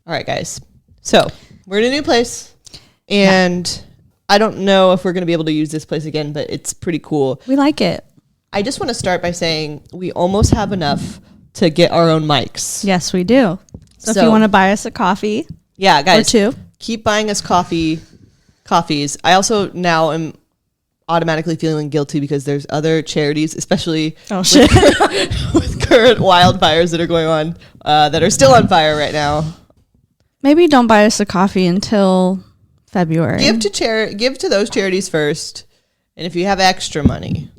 All right, guys. So we're in a new place, and I don't know if we're going to be able to use this place again, but it's pretty cool. We like it. I just want to start by saying we almost have enough to get our own mics. Yes, we do. So if you want to buy us a coffee, yeah, guys, or 2, keep buying us coffees. I also now am automatically feeling guilty because there's other charities, especially with current wildfires that are going on, that are still on fire right now. Maybe don't buy us a coffee until February. Give to those charities first, and if you have extra money.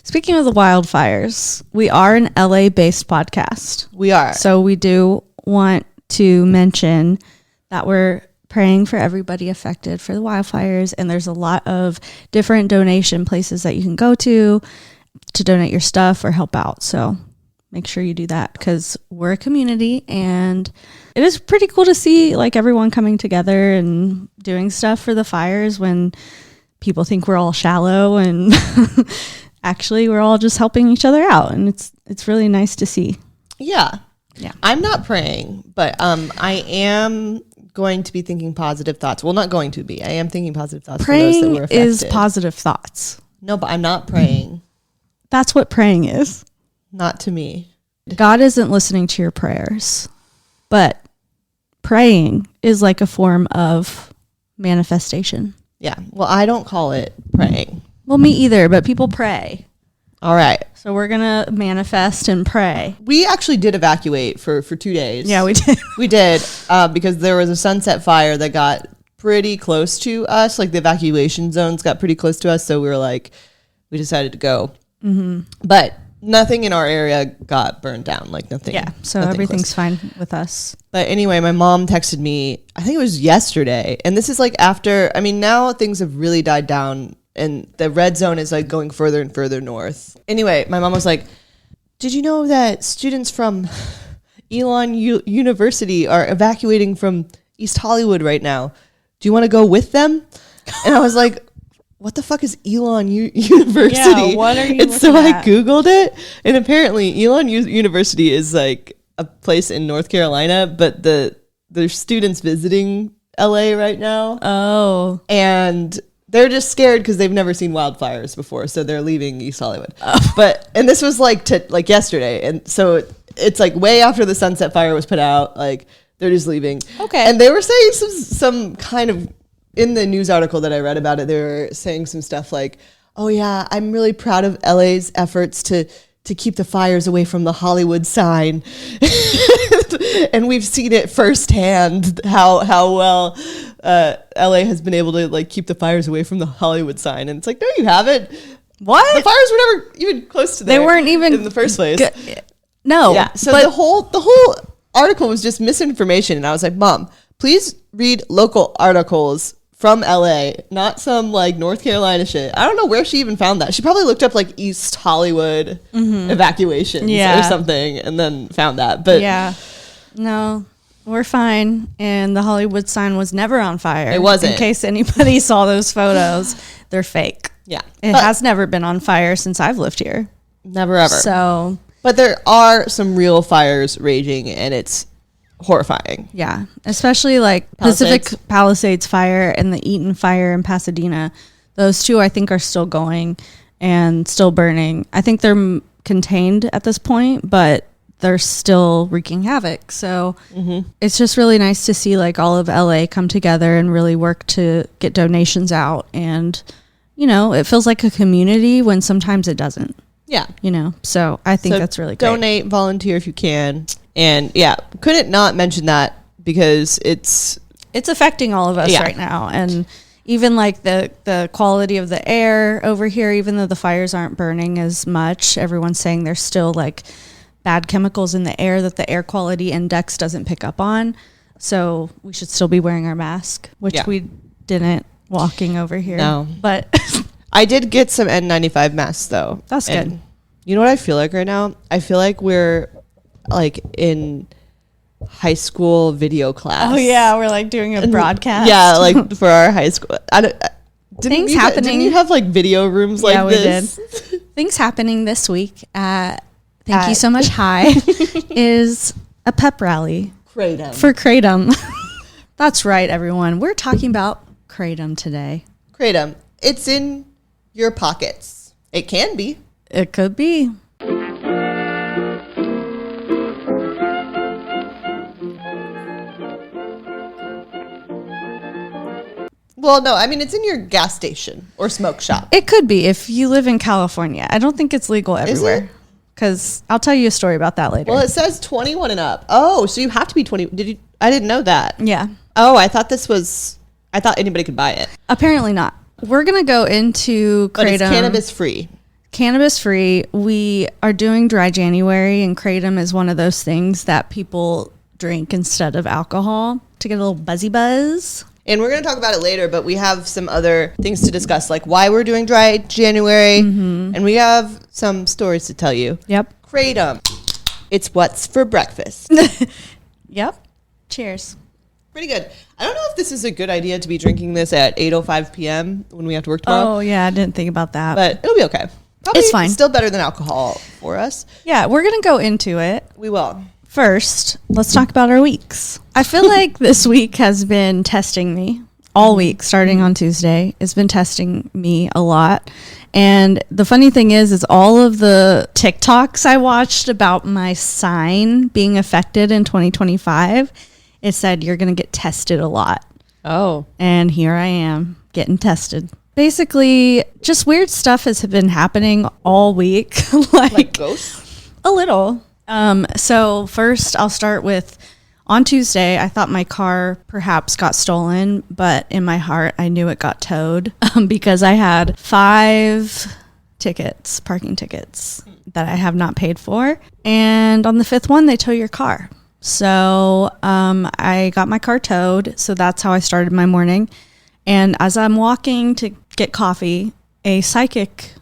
Speaking of the wildfires, we are an LA-based podcast. We are. So we do want to mention that we're praying for everybody affected for the wildfires, and there's a lot of different donation places that you can go to donate your stuff or help out. So make sure you do that because we're a community, and it is pretty cool to see like everyone coming together and doing stuff for the fires when people think we're all shallow and actually we're all just helping each other out, and it's really nice to see. Yeah. I'm not praying, but I am going to be thinking positive thoughts. Well, not going to be. I am thinking positive thoughts praying for those that were affected. is positive thoughts. No, but I'm not praying. That's what praying is. Not to me. God isn't listening to your prayers, but praying is like a form of manifestation. Yeah. Well, I don't call it praying. Well, me either, but people pray. All right. So we're going to manifest and pray. We actually did evacuate for 2 days. Yeah, we did. We did because there was a sunset fire that got pretty close to us. Like the evacuation zones got pretty close to us. So we were like, we decided to go. Mm-hmm. But nothing in our area got burned down. Like nothing. Yeah. So everything's fine with us. But anyway, my mom texted me, I think it was yesterday. And this is like after, I mean, now things have really died down. And the red zone is like going further and further north. Anyway, my mom was like, did you know that students from E11 University are evacuating from East Hollywood right now? Do you want to go with them? And I was like, what the fuck is E11 University? Yeah, what are you And so I Googled it. And apparently E11 University is like a place in North Carolina, but there's students visiting LA right now. Oh. And they're just scared because they've never seen wildfires before, so they're leaving East Hollywood. Oh. And this was like yesterday, and so it's like way after the Sunset Fire was put out. Like they're just leaving. Okay. And they were saying some kind of in the news article that I read about it. They were saying some stuff like, "Oh yeah, I'm really proud of LA's efforts to keep the fires away from the Hollywood sign," and we've seen it firsthand how well. LA has been able to like keep the fires away from the Hollywood sign, and it's like, no, you haven't. What? The fires were never even close to there. They weren't even in the first place. No. Yeah. So the whole article was just misinformation, and I was like, Mom, please read local articles from LA, not some like North Carolina shit. I don't know where she even found that. She probably looked up like East Hollywood evacuations or something, and then found that. But yeah, no. We're fine, and the Hollywood sign was never on fire. It wasn't. In case anybody saw those photos, they're fake. Yeah. It has never been on fire since I've lived here. Never ever. So. But there are some real fires raging, and it's horrifying. Yeah. Especially like Pacific Palisades fire and the Eaton fire in Pasadena. Those two, I think, are still going and still burning. I think they're contained at this point, but they're still wreaking havoc. So it's just really nice to see like all of LA come together and really work to get donations out. And, you know, it feels like a community when sometimes it doesn't. Yeah. You know, so I think that's really great. Donate, volunteer if you can. And yeah, couldn't not mention that because it's affecting all of us right now. And even like the quality of the air over here, even though the fires aren't burning as much, everyone's saying there's still like bad chemicals in the air that the air quality index doesn't pick up on. So we should still be wearing our mask, which we didn't walking over here. No. But I did get some N95 masks though. That's good. You know what I feel like right now? I feel like we're like in high school video class. Oh yeah, we're like doing a broadcast. Yeah, like for our high school. Didn't you have like video rooms like this? We did. Things happening this week at Thank You So Much High is a pep rally Kratom. For Kratom. That's right, everyone. We're talking about Kratom today. Kratom. It's in your pockets. It can be. It could be. Well, no, I mean, it's in your gas station or smoke shop. It could be if you live in California. I don't think it's legal everywhere. Because I'll tell you a story about that later. Well, it says 21 and up. Oh, so you have to be 20. Did you? I didn't know that. Yeah. Oh, I thought anybody could buy it. Apparently not. We're going to go into Kratom. But it's cannabis free. Cannabis free. We are doing dry January, and Kratom is one of those things that people drink instead of alcohol to get a little buzzy buzz. And we're going to talk about it later, but we have some other things to discuss, like why we're doing dry January. And we have some stories to tell you. Yep. Kratom. It's what's for breakfast. Yep. Cheers. Pretty good. I don't know if this is a good idea to be drinking this at 8:05 p.m. when we have to work tomorrow. Oh, yeah. I didn't think about that. But it'll be okay. Probably it's fine. Still better than alcohol for us. Yeah, we're going to go into it. We will. First, let's talk about our weeks. I feel like this week has been testing me all week, starting on Tuesday. It's been testing me a lot. And the funny thing is all of the TikToks I watched about my sign being affected in 2025, it said you're going to get tested a lot. Oh. And here I am getting tested. Basically, just weird stuff has been happening all week. like ghosts? A little. So first I'll start with on Tuesday, I thought my car perhaps got stolen, but in my heart, I knew it got towed because I had 5 parking tickets that I have not paid for. And on the 5th one, they tow your car. So, I got my car towed. So that's how I started my morning. And as I'm walking to get coffee, a psychic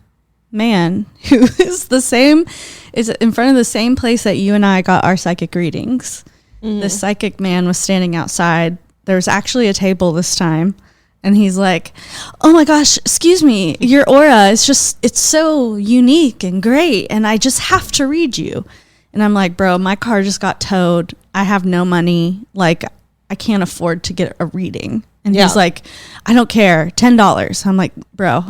man who is in front of the same place that you and I got our psychic readings. This psychic man was standing outside. There's actually a table this time. And he's like, oh my gosh, excuse me. Your aura is it's so unique and great. And I just have to read you. And I'm like, bro, my car just got towed. I have no money. Like, I can't afford to get a reading. And he's like, I don't care. $10. I'm like, bro,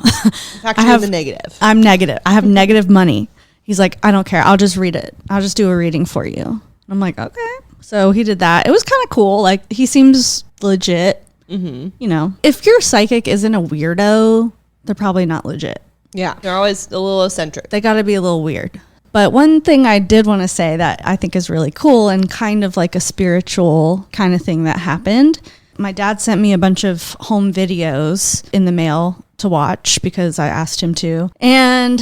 I'm the negative. I'm negative. I have negative money. He's like, I don't care. I'll just read it. I'll just do a reading for you. I'm like, okay. So he did that. It was kind of cool. Like, he seems legit. You know, if your psychic isn't a weirdo, they're probably not legit. Yeah. They're always a little eccentric. They got to be a little weird. But one thing I did want to say that I think is really cool and kind of like a spiritual kind of thing that happened. My dad sent me a bunch of home videos in the mail to watch because I asked him to. And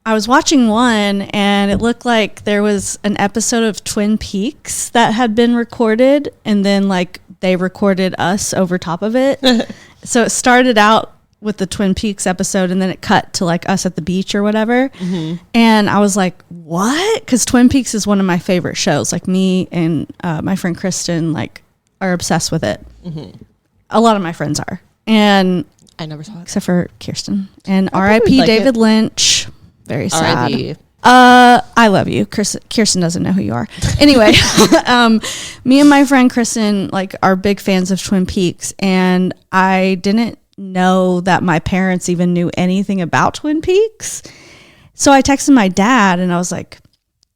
I was watching one and it looked like there was an episode of Twin Peaks that had been recorded and then like they recorded us over top of it. So it started out with the Twin Peaks episode and then it cut to like us at the beach or whatever. And I was like, what? Because Twin Peaks is one of my favorite shows. Like me and my friend Kristen like are obsessed with it. A lot of my friends are. And I never saw it. Except for Kirsten. And R.I.P. David Lynch. Very sad. R.I.P. I love you. Kirsten doesn't know who you are. Anyway, me and my friend Kristen like are big fans of Twin Peaks, and I didn't know that my parents even knew anything about Twin Peaks. So I texted my dad and I was like,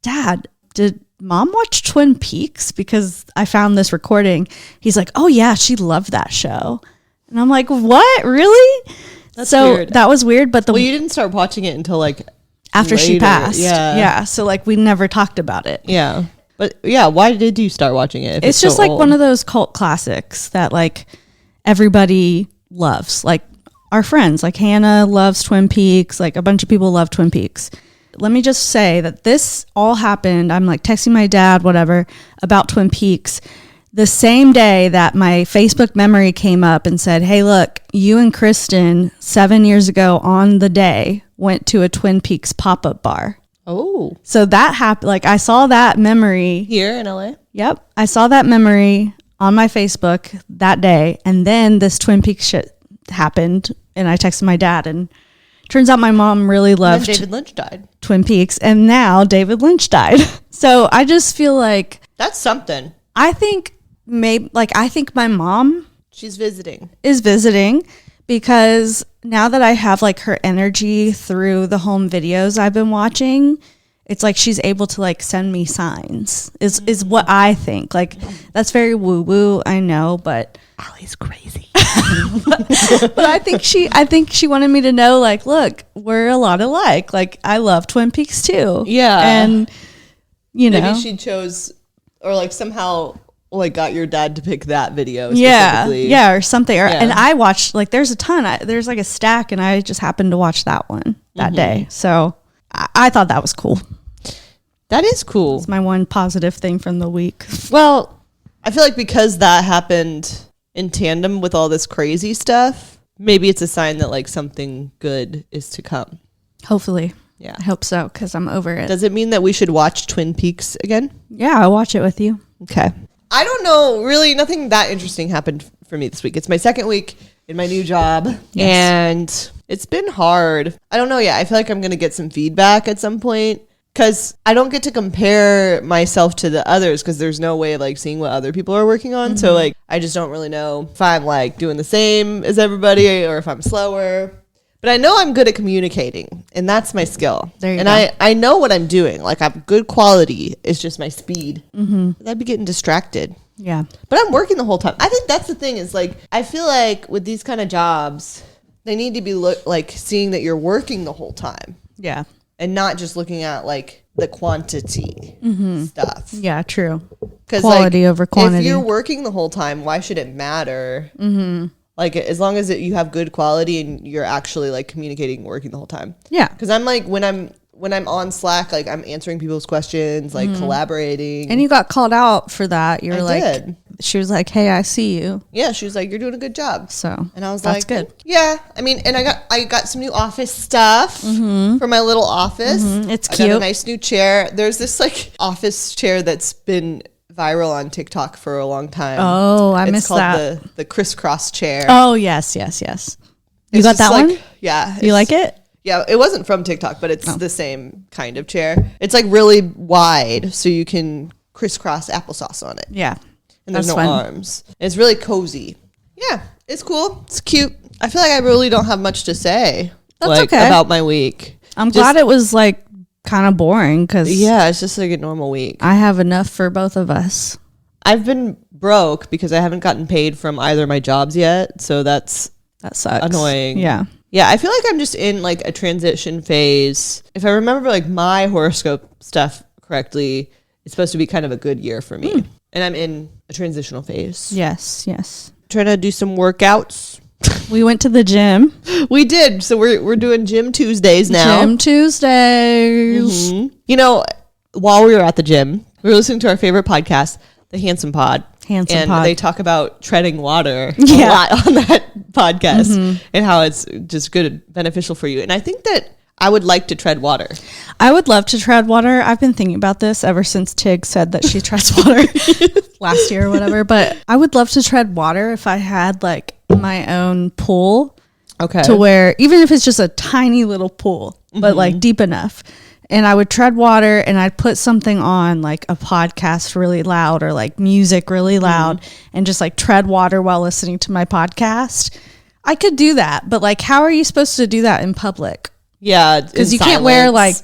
Dad, did Mom watch Twin Peaks? Because I found this recording. He's like, oh yeah, she loved that show. And I'm like, what? Really? That's so weird. That was weird. But you didn't start watching it until like after later. She passed. Yeah. So like we never talked about it. Yeah. But yeah, why did you start watching it? It's just so like old? One of those cult classics that like everybody loves. Like our friends, like Hannah loves Twin Peaks. Like a bunch of people love Twin Peaks. Let me just say that this all happened. I'm like texting my dad, whatever, about Twin Peaks. The same day that my Facebook memory came up and said, hey, look, you and Kristen 7 years ago on the day went to a Twin Peaks pop-up bar. Oh. So that happened. Like I saw that memory. Here in LA? Yep. I saw that memory on my Facebook that day. And then this Twin Peaks shit happened. And I texted my dad. And turns out my mom really loved David Lynch died. Twin Peaks. And now David Lynch died. So I just feel like. That's something. I think maybe like I think my mom She's visiting. is visiting because now that I have like her energy through the home videos I've been watching, it's like she's able to like send me signs is what I think. Like that's very woo woo, I know, but Allie's crazy. but I think she wanted me to know, like, look, we're a lot alike. Like I love Twin Peaks too. Yeah. And you know, maybe she chose or like somehow like got your dad to pick that video specifically. Yeah, or something. And I watched like there's a ton. There's like a stack, and I just happened to watch that one that day. So I thought that was cool. That is cool. It's my one positive thing from the week. Well, I feel like because that happened in tandem with all this crazy stuff, maybe it's a sign that like something good is to come. Hopefully. Yeah. I hope so, because I'm over it. Does it mean that we should watch Twin Peaks again? Yeah, I'll watch it with you. Okay. I don't know. Really, nothing that interesting happened for me this week. It's my second week in my new job, and it's been hard. I don't know yet. I feel like I'm going to get some feedback at some point because I don't get to compare myself to the others because there's no way of like seeing what other people are working on. So like, I just don't really know if I'm like doing the same as everybody or if I'm slower. But I know I'm good at communicating, and that's my skill. There you and go. I know what I'm doing. Like, I'm good quality. It's just my speed. I'd be getting distracted. Yeah. But I'm working the whole time. I think that's the thing is, like, I feel like with these kind of jobs, they need to be, like, seeing that you're working the whole time. Yeah. And not just looking at, like, the quantity stuff. Yeah, true. Because quality over quantity. If you're working the whole time, why should it matter? Like, as long as you have good quality and you're actually like communicating, working the whole time. Yeah. Because I'm like, when I'm on Slack, like I'm answering people's questions, like collaborating. And you got called out for that. You were did. She was like, "Hey, I see you." Yeah, she was like, "You're doing a good job." So, and I was that's like, good. Yeah, I mean, and I got some new office stuff for my little office. It's I cute. got a nice new chair. There's this like office chair that's been viral on TikTok for a long time. Oh, I missed that. It's called the crisscross chair. Oh, yes. You got that one? Yeah. You like it? Yeah, it wasn't from TikTok, but it's the same kind of chair. It's like really wide, so you can crisscross applesauce on it. Yeah. And there's no arms. It's really cozy. Yeah, it's cool. It's cute. I feel like I really don't have much to say about my week. I'm glad it was like kind of boring because it's just like a normal week. I have enough for both of us. I've been broke because I haven't gotten paid from either of my jobs yet, so that sucks. Annoying. Yeah, I feel like I'm just in like a transition phase. If I remember like my horoscope stuff correctly, it's supposed to be kind of a good year for me, and I'm in a transitional phase. Yes. Trying to do some workouts. We went to the gym. We did. So we're doing gym Tuesdays now. Gym Tuesdays. You know, while we were at the gym, we were listening to our favorite podcast, The Handsome Pod. And they talk about treading water a lot on that podcast and how it's just good and beneficial for you. And I think that I would like to tread water. I would love to tread water. I've been thinking about this ever since Tig said that she treads water last year or whatever. But I would love to tread water if I had like my own pool. Okay. To where, even if it's just a tiny little pool, but like deep enough. And I would tread water and I'd put something on like a podcast really loud or like music really loud and just like tread water while listening to my podcast. I could do that. But like, how are you supposed to do that in public? Yeah. Because you can't wear like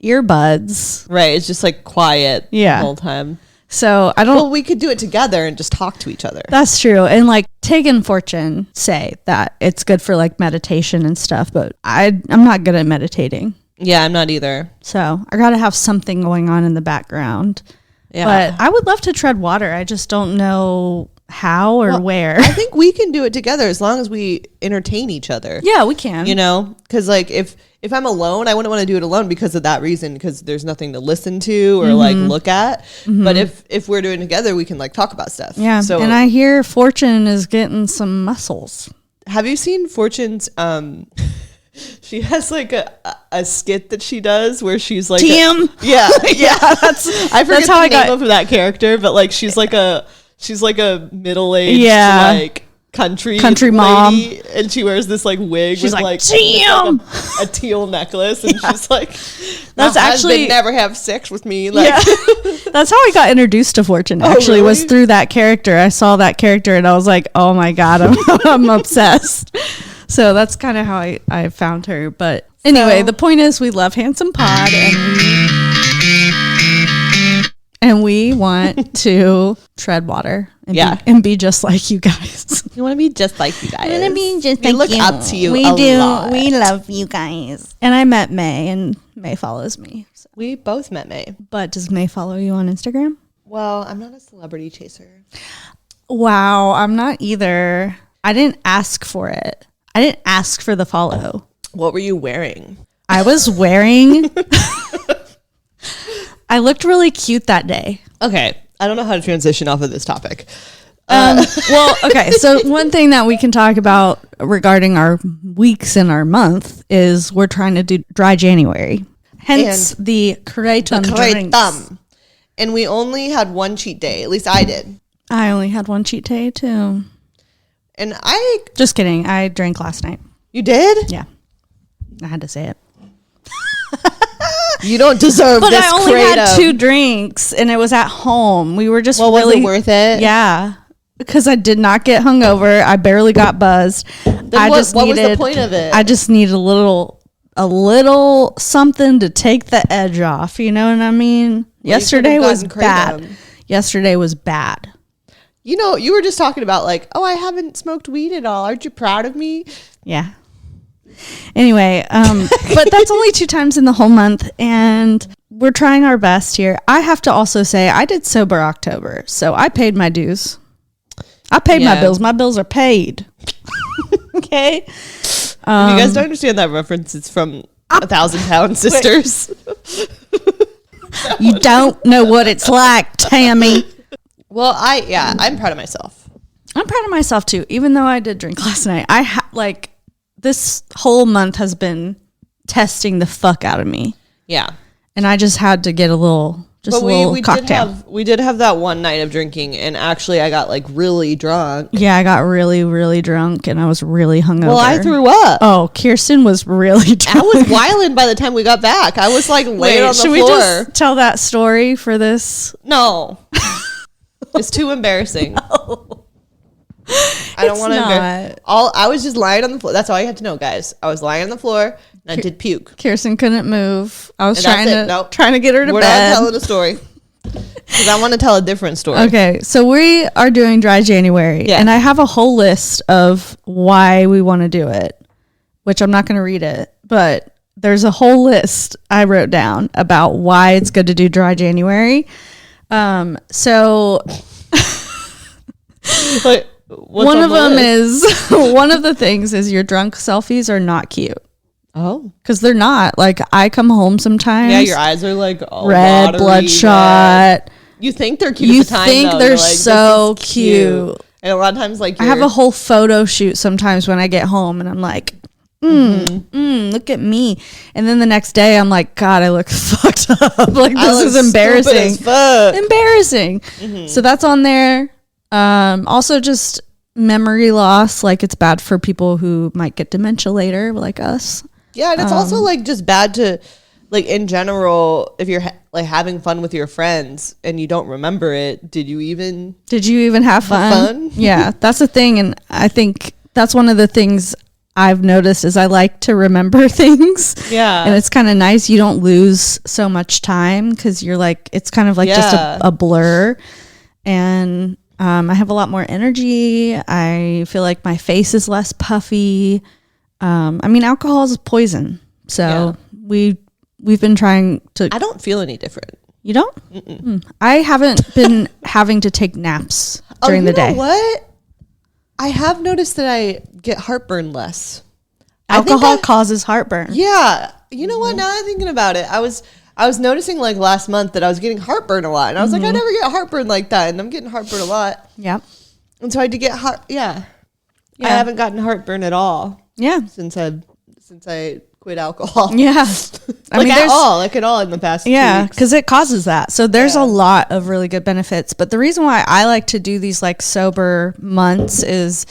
earbuds. Right. It's just like quiet the whole time. So I don't. Well, we could do it together and just talk to each other. That's true. And like Tig and Fortune say that it's good for like meditation and stuff, but I'm not good at meditating. Yeah, I'm not either. So I got to have something going on in the background. Yeah. But I would love to tread water. I just don't know how or where. I think we can do it together as long as we entertain each other. Yeah, we can. You know, because like if I'm alone, I wouldn't want to do it alone because of that reason, because there's nothing to listen to or like look at. But if we're doing it together, we can like talk about stuff. Yeah. So, and I hear Fortune is getting some muscles. Have you seen Fortune's she has like a skit that she does where she's like Tim. Yeah. I forget the name of that character, but like she's like a middle-aged like country mom, lady, and she wears this like wig. She's with like, damn, a teal necklace, and she's like, that's actually never have sex with me. Like, yeah. That's how I got introduced to Fortune. Actually, really? was through that character. I saw that character, and I was like, oh my god, I'm obsessed. So that's kind of how I found her. But anyway, the point is, we love Handsome Pod, and we want to tread water and be just like you guys. You want to be just like you guys. I want to be just we like you. look up to you. We a do. lot. We love you guys. And I met May, and May follows me. So. We both met May. But does May follow you on Instagram? Well, I'm not a celebrity chaser. Wow, I'm not either. I didn't ask for it. I didn't ask for the follow. What were you wearing? I was wearing... I looked really cute that day. Okay. I don't know how to transition off of this topic. Well, okay. So one thing that we can talk about regarding our weeks and our month is we're trying to do dry January. Hence and the Kratom drinks. And we only had one cheat day. At least I did. I only had one cheat day too. And I... Just kidding. I drank last night. You did? Yeah. I had to say it. You don't deserve but this I only Kratom. had 2 drinks and it was at home. We were just was really... it worth it? Yeah. Because I did not get hungover. I barely got buzzed. Then what was the point of it? I just needed a little something to take the edge off. You know what I mean? Well, Yesterday was bad. Kratom. Yesterday was bad. You know, you were just talking about like, oh, I haven't smoked weed at all. Aren't you proud of me? Yeah. Anyway, but that's only 2 times in the whole month, and we're trying our best here. I have to also say I did sober October, so I paid my dues. I paid my bills. My bills are paid. Okay. If you guys don't understand that reference, it's from 1,000-Pound Sisters. You don't know what it's like, Tammy. Well, I'm proud of myself. I'm proud of myself too, even though I did drink last night. This whole month has been testing the fuck out of me. Yeah. And I just had to get a little cocktail. We did have that one night of drinking, and actually I got like really drunk. Yeah, I got really, really drunk, and I was really hungover. Well, I threw up. Oh, Kirsten was really drunk. I was wilding by the time we got back. I was like laying on the floor. Should we just tell that story for this? No. It's too embarrassing. No. I don't want to embarrass. I was just lying on the floor. That's all you had to know, guys. I was lying on the floor and I did puke. Kirsten couldn't move. I was trying to get her to bed. We're not telling a story because I want to tell a different story. Okay, so we are doing dry January, and I have a whole list of why we want to do it, which I'm not going to read it, but there's a whole list I wrote down about why it's good to do dry January. So. But one of them is one of the things is your drunk selfies are not cute. Oh, because they're not. Like, I come home sometimes. Yeah, your eyes are like all red, bloodshot. You think they're cute. You at the time, think though. they're like, so cute. And a lot of times, like, I have a whole photo shoot sometimes when I get home, and I'm like, look at me. And then the next day, I'm like, God, I look fucked up. Like, this is embarrassing. Embarrassing. Mm-hmm. So that's on there. Also just memory loss. Like, it's bad for people who might get dementia later, like us. Yeah. And it's also like just bad to, like, in general, if you're like having fun with your friends and you don't remember it, did you even have fun? Yeah, that's the thing. And I think that's one of the things I've noticed is I like to remember things. Yeah. And it's kind of nice. You don't lose so much time because you're like, it's kind of like just a blur. And I have a lot more energy. I feel like my face is less puffy. I mean, alcohol is poison. So we've been trying to... I don't feel any different. You don't? I haven't been having to take naps during the day. You know what? I have noticed that I get heartburn less. Alcohol causes heartburn. Yeah. You know what? Now that I'm thinking about it, I was noticing like last month that I was getting heartburn a lot. And I was like, I never get heartburn like that. And I'm getting heartburn a lot. Yeah. And so I did get I haven't gotten heartburn at all. Yeah. Since I quit alcohol. Yeah. I mean, at all in the past 2 weeks. Yeah, because it causes that. So there's a lot of really good benefits. But the reason why I like to do these like sober months is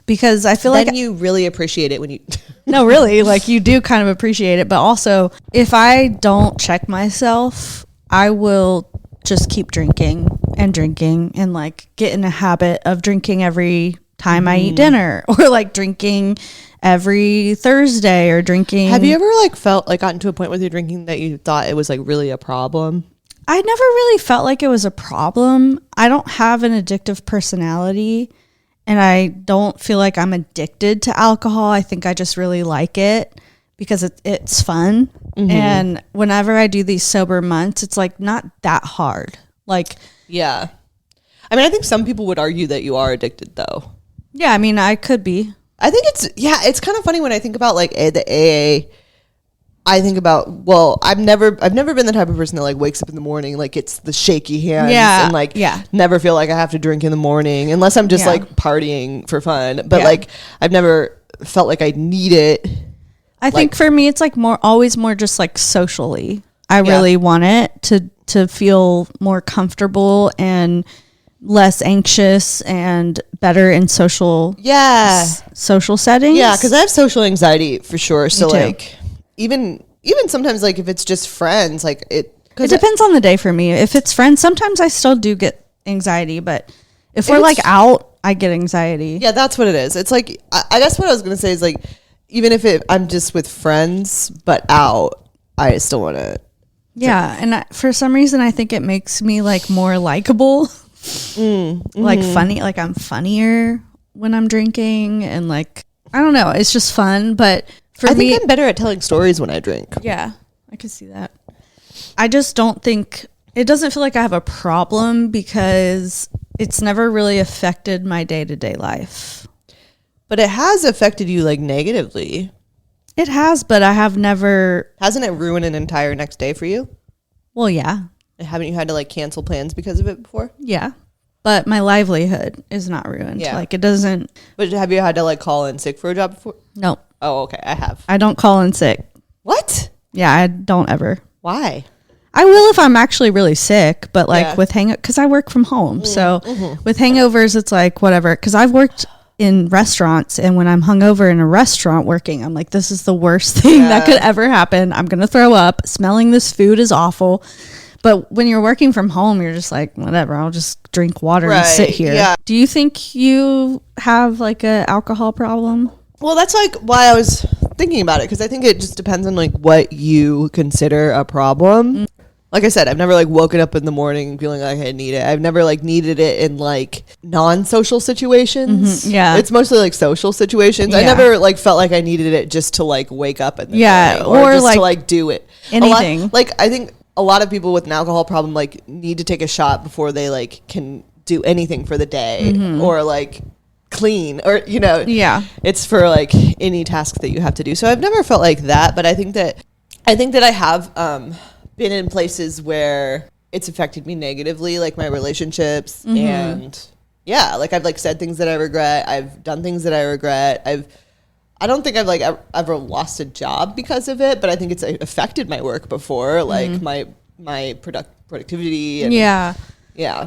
because I feel then like you really appreciate it when you no, really, like you do kind of appreciate it. But also, if I don't check myself, I will just keep drinking and like get in a habit of drinking every time I eat dinner, or like drinking every Thursday, or drinking. Have you ever like felt like gotten to a point with your drinking that you thought it was like really a problem? I never really felt like it was a problem. I don't have an addictive personality, and I don't feel like I'm addicted to alcohol. I think I just really like it because it's fun. And whenever I do these sober months, it's like not that hard. Like, yeah. I mean, I think some people would argue that you are addicted though. yeah, I mean, I could be. I think it's kind of funny when I think about like the AA. I think about, well, I've never been the type of person that like wakes up in the morning, like it's the shaky hands and like never feel like I have to drink in the morning unless I'm just like partying for fun. But like I've never felt like I need it. I think for me, it's like always more just like socially. I really want it to feel more comfortable and less anxious and better in social settings. Yeah, because I have social anxiety for sure. So like even sometimes like if it's just friends, like it depends on the day for me. If it's friends, sometimes I still do get anxiety, but if we're like out, I get anxiety. Yeah, that's what it is. It's like I guess what I was gonna say is like even if I'm just with friends but out, I still want to. Yeah, and for some reason I think it makes me like more likable. Like funny, like I'm funnier when I'm drinking, and like I don't know, it's just fun. But I think I'm better at telling stories when I drink. Yeah, I can see that. I just don't think it doesn't feel like I have a problem because it's never really affected my day-to-day life. But it has affected you like negatively. It has, but I have never. Hasn't it ruined an entire next day for you? Well, yeah. Haven't you had to like cancel plans because of it before? Yeah. But my livelihood is not ruined. Yeah. Like it doesn't. But have you had to like call in sick for a job before? No. Oh, okay. I have. I don't call in sick. What? Yeah, I don't ever. Why? I will if I'm actually really sick, but like with because I work from home. So with hangovers, it's like whatever. Because I've worked in restaurants, and when I'm hungover in a restaurant working, I'm like, this is the worst thing that could ever happen. I'm going to throw up. Smelling this food is awful. But when you're working from home, you're just like, whatever, I'll just drink water and sit here. Yeah. Do you think you have like a alcohol problem? Well, that's like why I was thinking about it, because I think it just depends on like what you consider a problem. Like I said, I've never like woken up in the morning feeling like I need it. I've never like needed it in like non-social situations. Yeah. It's mostly like social situations. Yeah. I never like felt like I needed it just to like wake up in the morning or just to like do it. Anything. I think a lot of people with an alcohol problem like need to take a shot before they like can do anything for the day or like clean or it's for like any task that you have to do. So I've never felt like that, but I think that I have been in places where it's affected me negatively, like my relationships and like I've like said things that I regret. I've done things that I regret. I don't think I've like ever lost a job because of it, but I think it's affected my work before, like my productivity. And yeah,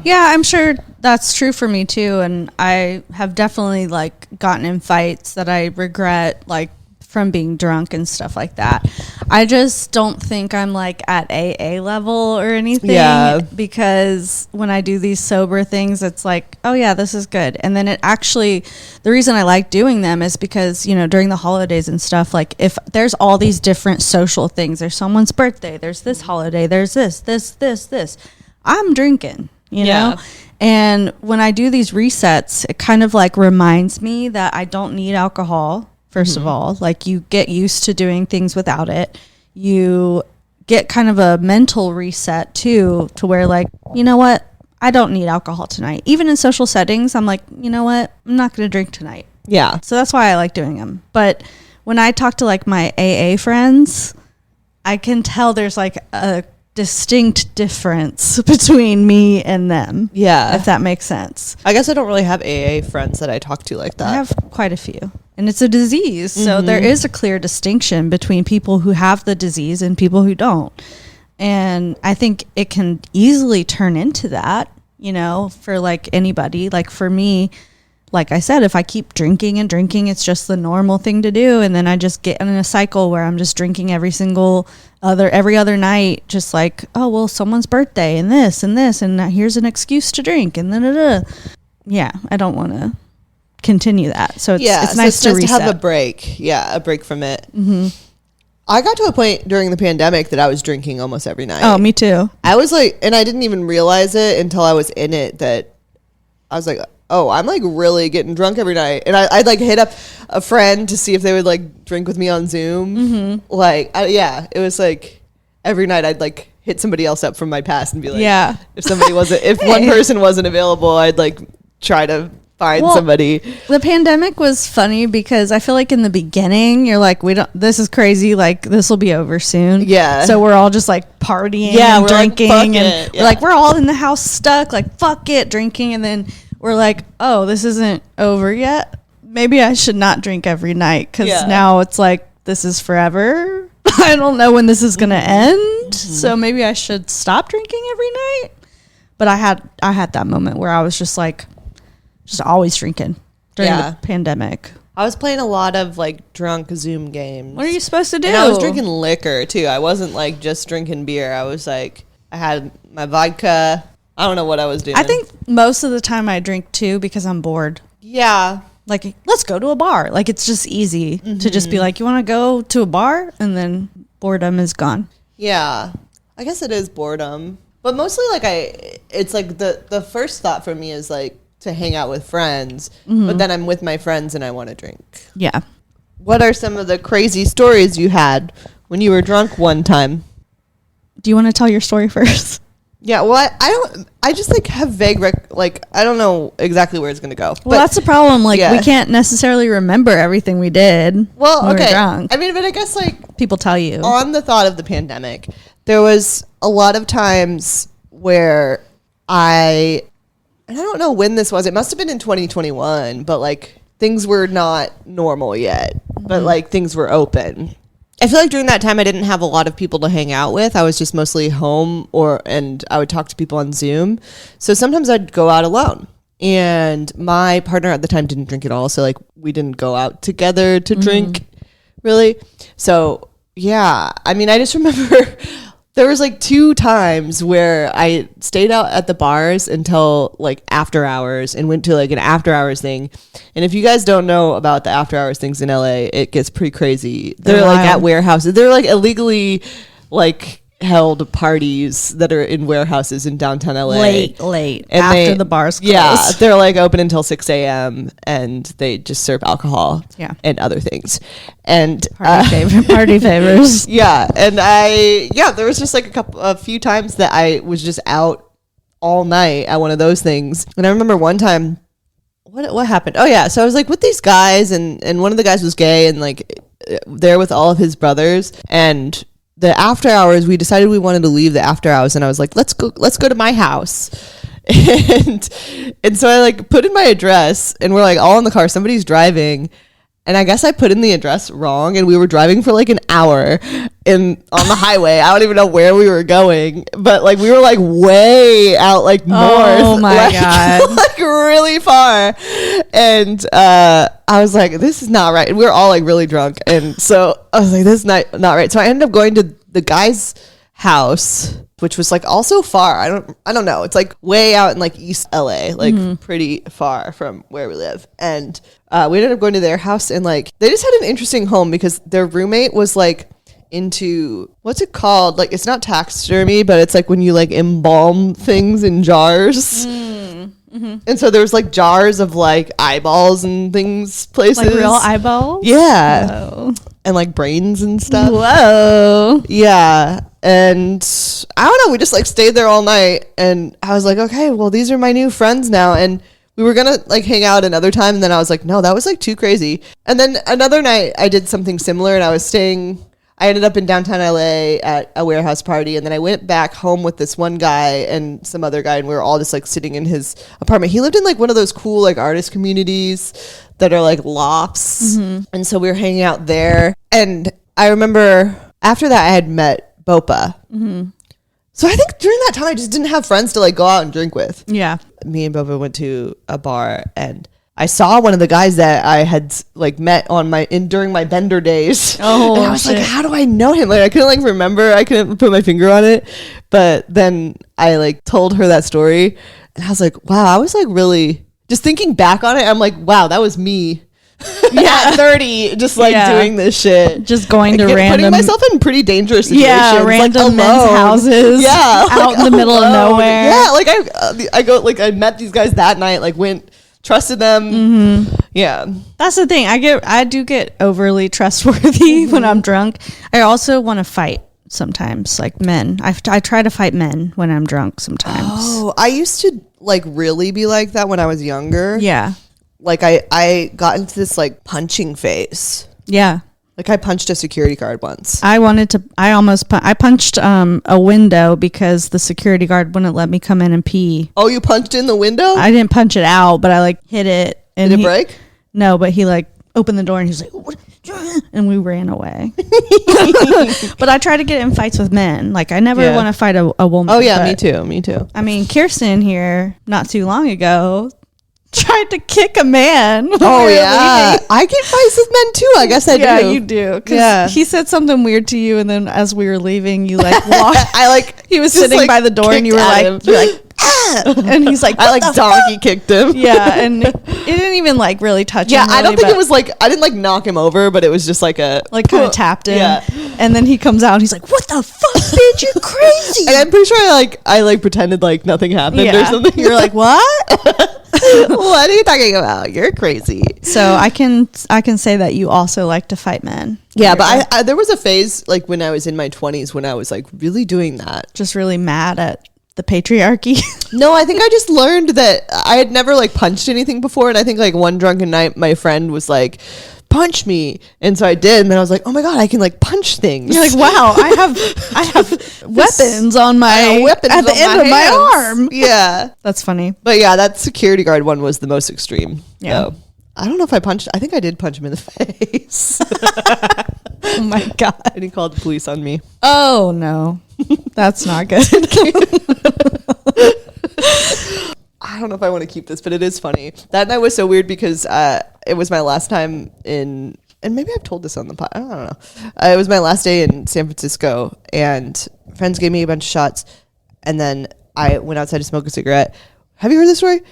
I'm sure that's true for me too. And I have definitely like gotten in fights that I regret, like from being drunk and stuff like that. I just don't think I'm like at AA level or anything because when I do these sober things, it's like, oh yeah, this is good. And then it actually, the reason I like doing them is because, during the holidays and stuff, like if there's all these different social things, there's someone's birthday, there's this holiday, there's this, I'm drinking, you know? And when I do these resets, it kind of like reminds me that I don't need alcohol. First of all, like you get used to doing things without it. You get kind of a mental reset too, to where like, you know what? I don't need alcohol tonight. Even in social settings, I'm like, you know what? I'm not going to drink tonight. Yeah. So that's why I like doing them. But when I talk to like my AA friends, I can tell there's like a distinct difference between me and them. Yeah. If that makes sense. I guess I don't really have AA friends that I talk to like that. I have quite a few. And it's a disease. So there is a clear distinction between people who have the disease and people who don't. And I think it can easily turn into that, for like anybody. Like for me, like I said, if I keep drinking and drinking, it's just the normal thing to do. And then I just get in a cycle where I'm just drinking every other night, just like, oh, well, someone's birthday and this, and here's an excuse to drink. And then, yeah, I don't want to continue that. So it's nice to reset. Have a break. Yeah, a break from it. Mm-hmm. I got to a point during the pandemic that I was drinking almost every night. Oh, me too. I was like, and I didn't even realize it until I was in it, that I was like, oh, I'm like really getting drunk every night. And I'd like hit up a friend to see if they would like drink with me on Zoom. Mm-hmm. Like, it was like every night I'd like hit somebody else up from my past and be like, if one person wasn't available, I'd like try to find somebody. The pandemic was funny because I feel like in the beginning you're like, this is crazy, like this will be over soon. Yeah. So we're all just like partying and drinking, like, and we're like, we're all in the house stuck, like fuck it, drinking. And then we're like, oh, this isn't over yet. Maybe I should not drink every night because now it's like, this is forever. I don't know when this is going to end. Mm-hmm. So maybe I should stop drinking every night. But I had that moment where I was just like, just always drinking during the pandemic. I was playing a lot of like drunk Zoom games. What are you supposed to do? And I was drinking liquor too. I wasn't like just drinking beer. I was like, I had my vodka. I don't know what I was doing. I think most of the time I drink too because I'm bored. Yeah. Like, let's go to a bar. Like, it's just easy to just be like, you want to go to a bar? And then boredom is gone. Yeah. I guess it is boredom. But mostly like it's like the first thought for me is like, to hang out with friends, but then I'm with my friends and I want to drink. Yeah. What are some of the crazy stories you had when you were drunk one time? Do you want to tell your story first? Yeah, well, I just like have vague, I don't know exactly where it's going to go. Well, that's the problem. Like, we can't necessarily remember everything we did. Well, when okay. We were drunk. I mean, but I guess like people tell you on the thought of the pandemic, there was a lot of times where and I don't know when this was. It must have been in 2021, but like things were not normal yet, but like things were open. I feel like during that time I didn't have a lot of people to hang out with. I was just mostly home and I would talk to people on Zoom. So sometimes I'd go out alone. And my partner at the time didn't drink at all. So like we didn't go out together to drink really. So yeah, I mean, I just remember there was like 2 times where I stayed out at the bars until like after hours and went to like an after hours thing. And if you guys don't know about the after hours things in LA, it gets pretty crazy. They're like at warehouses. They're like illegally like held parties that are in warehouses in downtown LA. Late. And after the bars close. Yeah, they're like open until 6 a.m. and they just serve alcohol and other things. And party favors. Yeah, and there was just like a few times that I was just out all night at one of those things. And I remember one time, what happened? Oh yeah, so I was like with these guys, and one of the guys was gay and like there with all of his brothers, and the after hours, we decided we wanted to leave the after hours, and I was like, let's go to my house. And so I like put in my address, and we're like all in the car, somebody's driving, and I guess I put in the address wrong, and we were driving for like an hour on the highway. I don't even know where we were going, but like we were like way out like north. Oh my God. Like really far. And I was like, this is not right. And we were all like really drunk. And so I was like, this is not right. So I ended up going to the guy's house, which was like also far. I don't know. It's like way out in like East LA, like pretty far from where we live. And we ended up going to their house, and like they just had an interesting home because their roommate was like into, what's it called? Like it's not taxidermy, but it's like when you like embalm things in jars. And so there's like jars of like eyeballs and things places. Like real eyeballs? Yeah. Whoa. And like brains and stuff. Whoa. Yeah. And I don't know, we just like stayed there all night, and I was like, okay, well, these are my new friends now. And we were gonna like hang out another time, and then I was like, no, that was like too crazy. And then another night I did something similar, and I ended up in downtown LA at a warehouse party, and then I went back home with this one guy and some other guy, and we were all just like sitting in his apartment. He lived in like one of those cool like artist communities that are like lofts. And so we were hanging out there, and I remember after that I had met Bopa. So I think during that time I just didn't have friends to like go out and drink with. Yeah. Me and Bopa went to a bar, and I saw one of the guys that I had like met on during my bender days. Oh, and I was like, how do I know him? Like I couldn't like remember. I couldn't put my finger on it. But then I like told her that story, and I was like, wow, I was like really just thinking back on it. I'm like, wow, that was me. At 30, just like doing this shit, just going to random, putting myself in pretty dangerous situations, random like men's houses, out like in the middle of nowhere. Yeah, like I go like I met these guys that night, like went, trusted them. Mm-hmm. Yeah, that's the thing. I do get overly trustworthy when I'm drunk. I also want to fight sometimes, like men. I try to fight men when I'm drunk sometimes. Oh, I used to like really be like that when I was younger. Yeah. Like I got into this like punching phase. Yeah. Like I punched a security guard once. I punched a window because the security guard wouldn't let me come in and pee. Oh, you punched in the window? I didn't punch it out, but I like hit it. And Did it break? No, but he like opened the door and he's like, what? And we ran away. But I try to get in fights with men. Like I never want to fight a woman. Oh yeah, me too. I mean, Kirsten here not too long ago tried to kick a man. Oh yeah, I get fights with men too. I guess I do. Yeah, you do. Yeah, he said something weird to you, and then as we were leaving, you like walked. He was sitting like by the door, and you were like, ah! And he's like, I like donkey kicked him. Yeah, and it didn't even like really touch him. Yeah, really, I don't think it was like I didn't like knock him over, but it was just like a like kind of tapped him. Yeah, and then he comes out, and he's like, "What the fuck, bitch? You're crazy!" And I'm pretty sure I like pretended like nothing happened or something. You're like, what? What are you talking about? You're crazy. So I can say that you also like to fight men. Yeah, but I there was a phase like when I was in my 20s when I was like really doing that. Just really mad at the patriarchy. No, I think I just learned that I had never like punched anything before, and I think like one drunken night my friend was like, punch me, and so I did, and then I was like, oh my god, I can like punch things. You're like, wow, I have weapons on my at the end of my arm. Yeah, that's funny. But yeah, that security guard one was the most extreme. Yeah, I don't know if I punched. I think I did punch him in the face. Oh my god! And he called the police on me. Oh no, that's not good. I don't know if I want to keep this, but it is funny. That night was so weird because it was my last time in, and maybe I've told this on the pod. I don't know. It was my last day in San Francisco, and friends gave me a bunch of shots, and then I went outside to smoke a cigarette. Have you heard this story?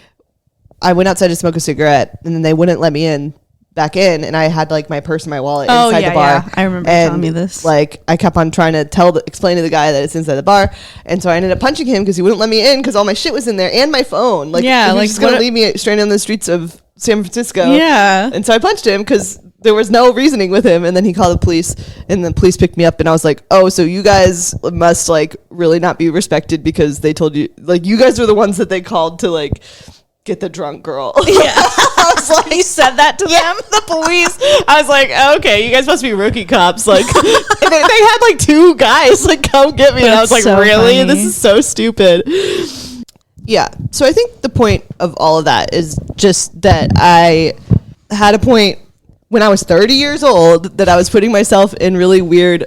I went outside to smoke a cigarette, and then they wouldn't let me back in, and I had like my purse and my wallet inside the bar. Yeah. I remember telling me this. Like I kept on trying to explain to the guy that it's inside the bar, and so I ended up punching him because he wouldn't let me in because all my shit was in there and my phone. Like, yeah, he was like just gonna leave me stranded on the streets of San Francisco. Yeah, and so I punched him because there was no reasoning with him, and then he called the police, and the police picked me up, and I was like, oh, so you guys must like really not be respected because they told you, like, you guys are the ones that they called to like get the drunk girl. Yeah. I was like, you said that to them? The police. I was like, okay, you guys must be rookie cops. Like, they had like two guys like come get me. That's, and I was like, so really? Funny. This is so stupid. Yeah. So I think the point of all of that is just that I had a point when I was 30 years old that I was putting myself in really weird,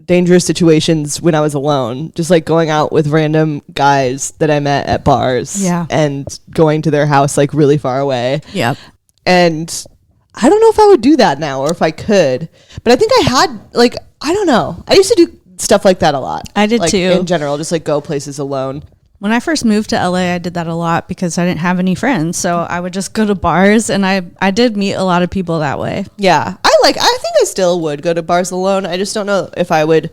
dangerous situations when I was alone, just like going out with random guys that I met at bars, and going to their house like really far away. Yep. And I don't know if I would do that now or if I could, but I think I had like, I don't know. I used to do stuff like that a lot. I did like, too. In general, just like go places alone. When I first moved to LA, I did that a lot because I didn't have any friends. So I would just go to bars, and I did meet a lot of people that way. Yeah. I think I still would go to bars alone. I just don't know if I would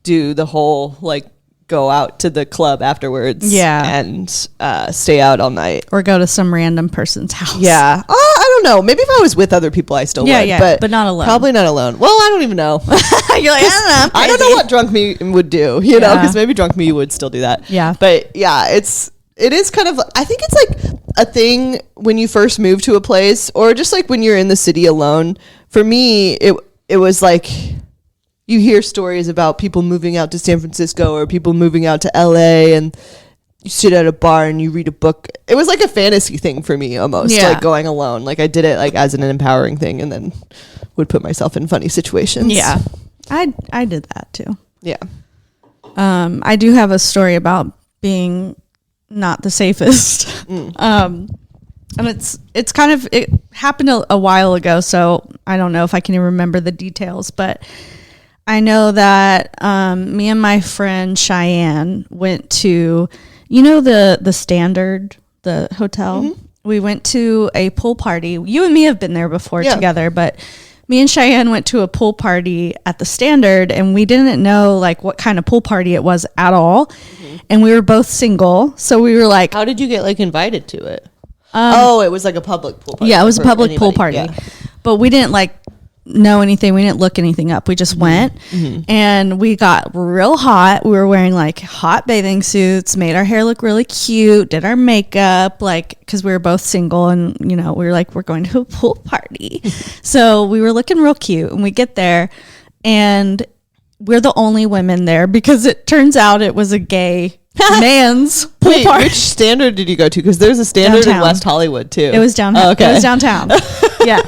do the whole like go out to the club afterwards and stay out all night. Or go to some random person's house. Yeah. I don't know. Maybe if I was with other people, I still would. Yeah, but not alone. Probably not alone. Well, I don't even know. You're like, I don't know. I don't know what drunk me would do, you know, because maybe drunk me would still do that. Yeah. But yeah, it is kind of, I think it's like a thing when you first move to a place, or just like when you're in the city alone. For me, it was like, you hear stories about people moving out to San Francisco or people moving out to LA, and you sit at a bar and you read a book. It was like a fantasy thing for me almost, like going alone. Like I did it like as an empowering thing, and then would put myself in funny situations. Yeah. I did that too. Yeah. I do have a story about being not the safest. And it's kind of, it happened a while ago, so I don't know if I can even remember the details, but I know that me and my friend Cheyenne went to, the Standard, the hotel. Mm-hmm. We went to a pool party. You and me have been there before together, but me and Cheyenne went to a pool party at the Standard, and we didn't know like what kind of pool party it was at all. Mm-hmm. And we were both single, so we were like, how did you get like invited to it? It was like a public pool party. Yeah, it was a public pool party, but we didn't like know anything. We didn't look anything up. We just went, and we got real hot. We were wearing like hot bathing suits, made our hair look really cute, did our makeup, like, because we were both single, and we were like, we're going to a pool party. So we were looking real cute, and we get there, and we're the only women there because it turns out it was a gay man's pool party. Which Standard did you go to? Because there's a Standard in West Hollywood too. It was downtown. Oh, okay. It was downtown. Yeah.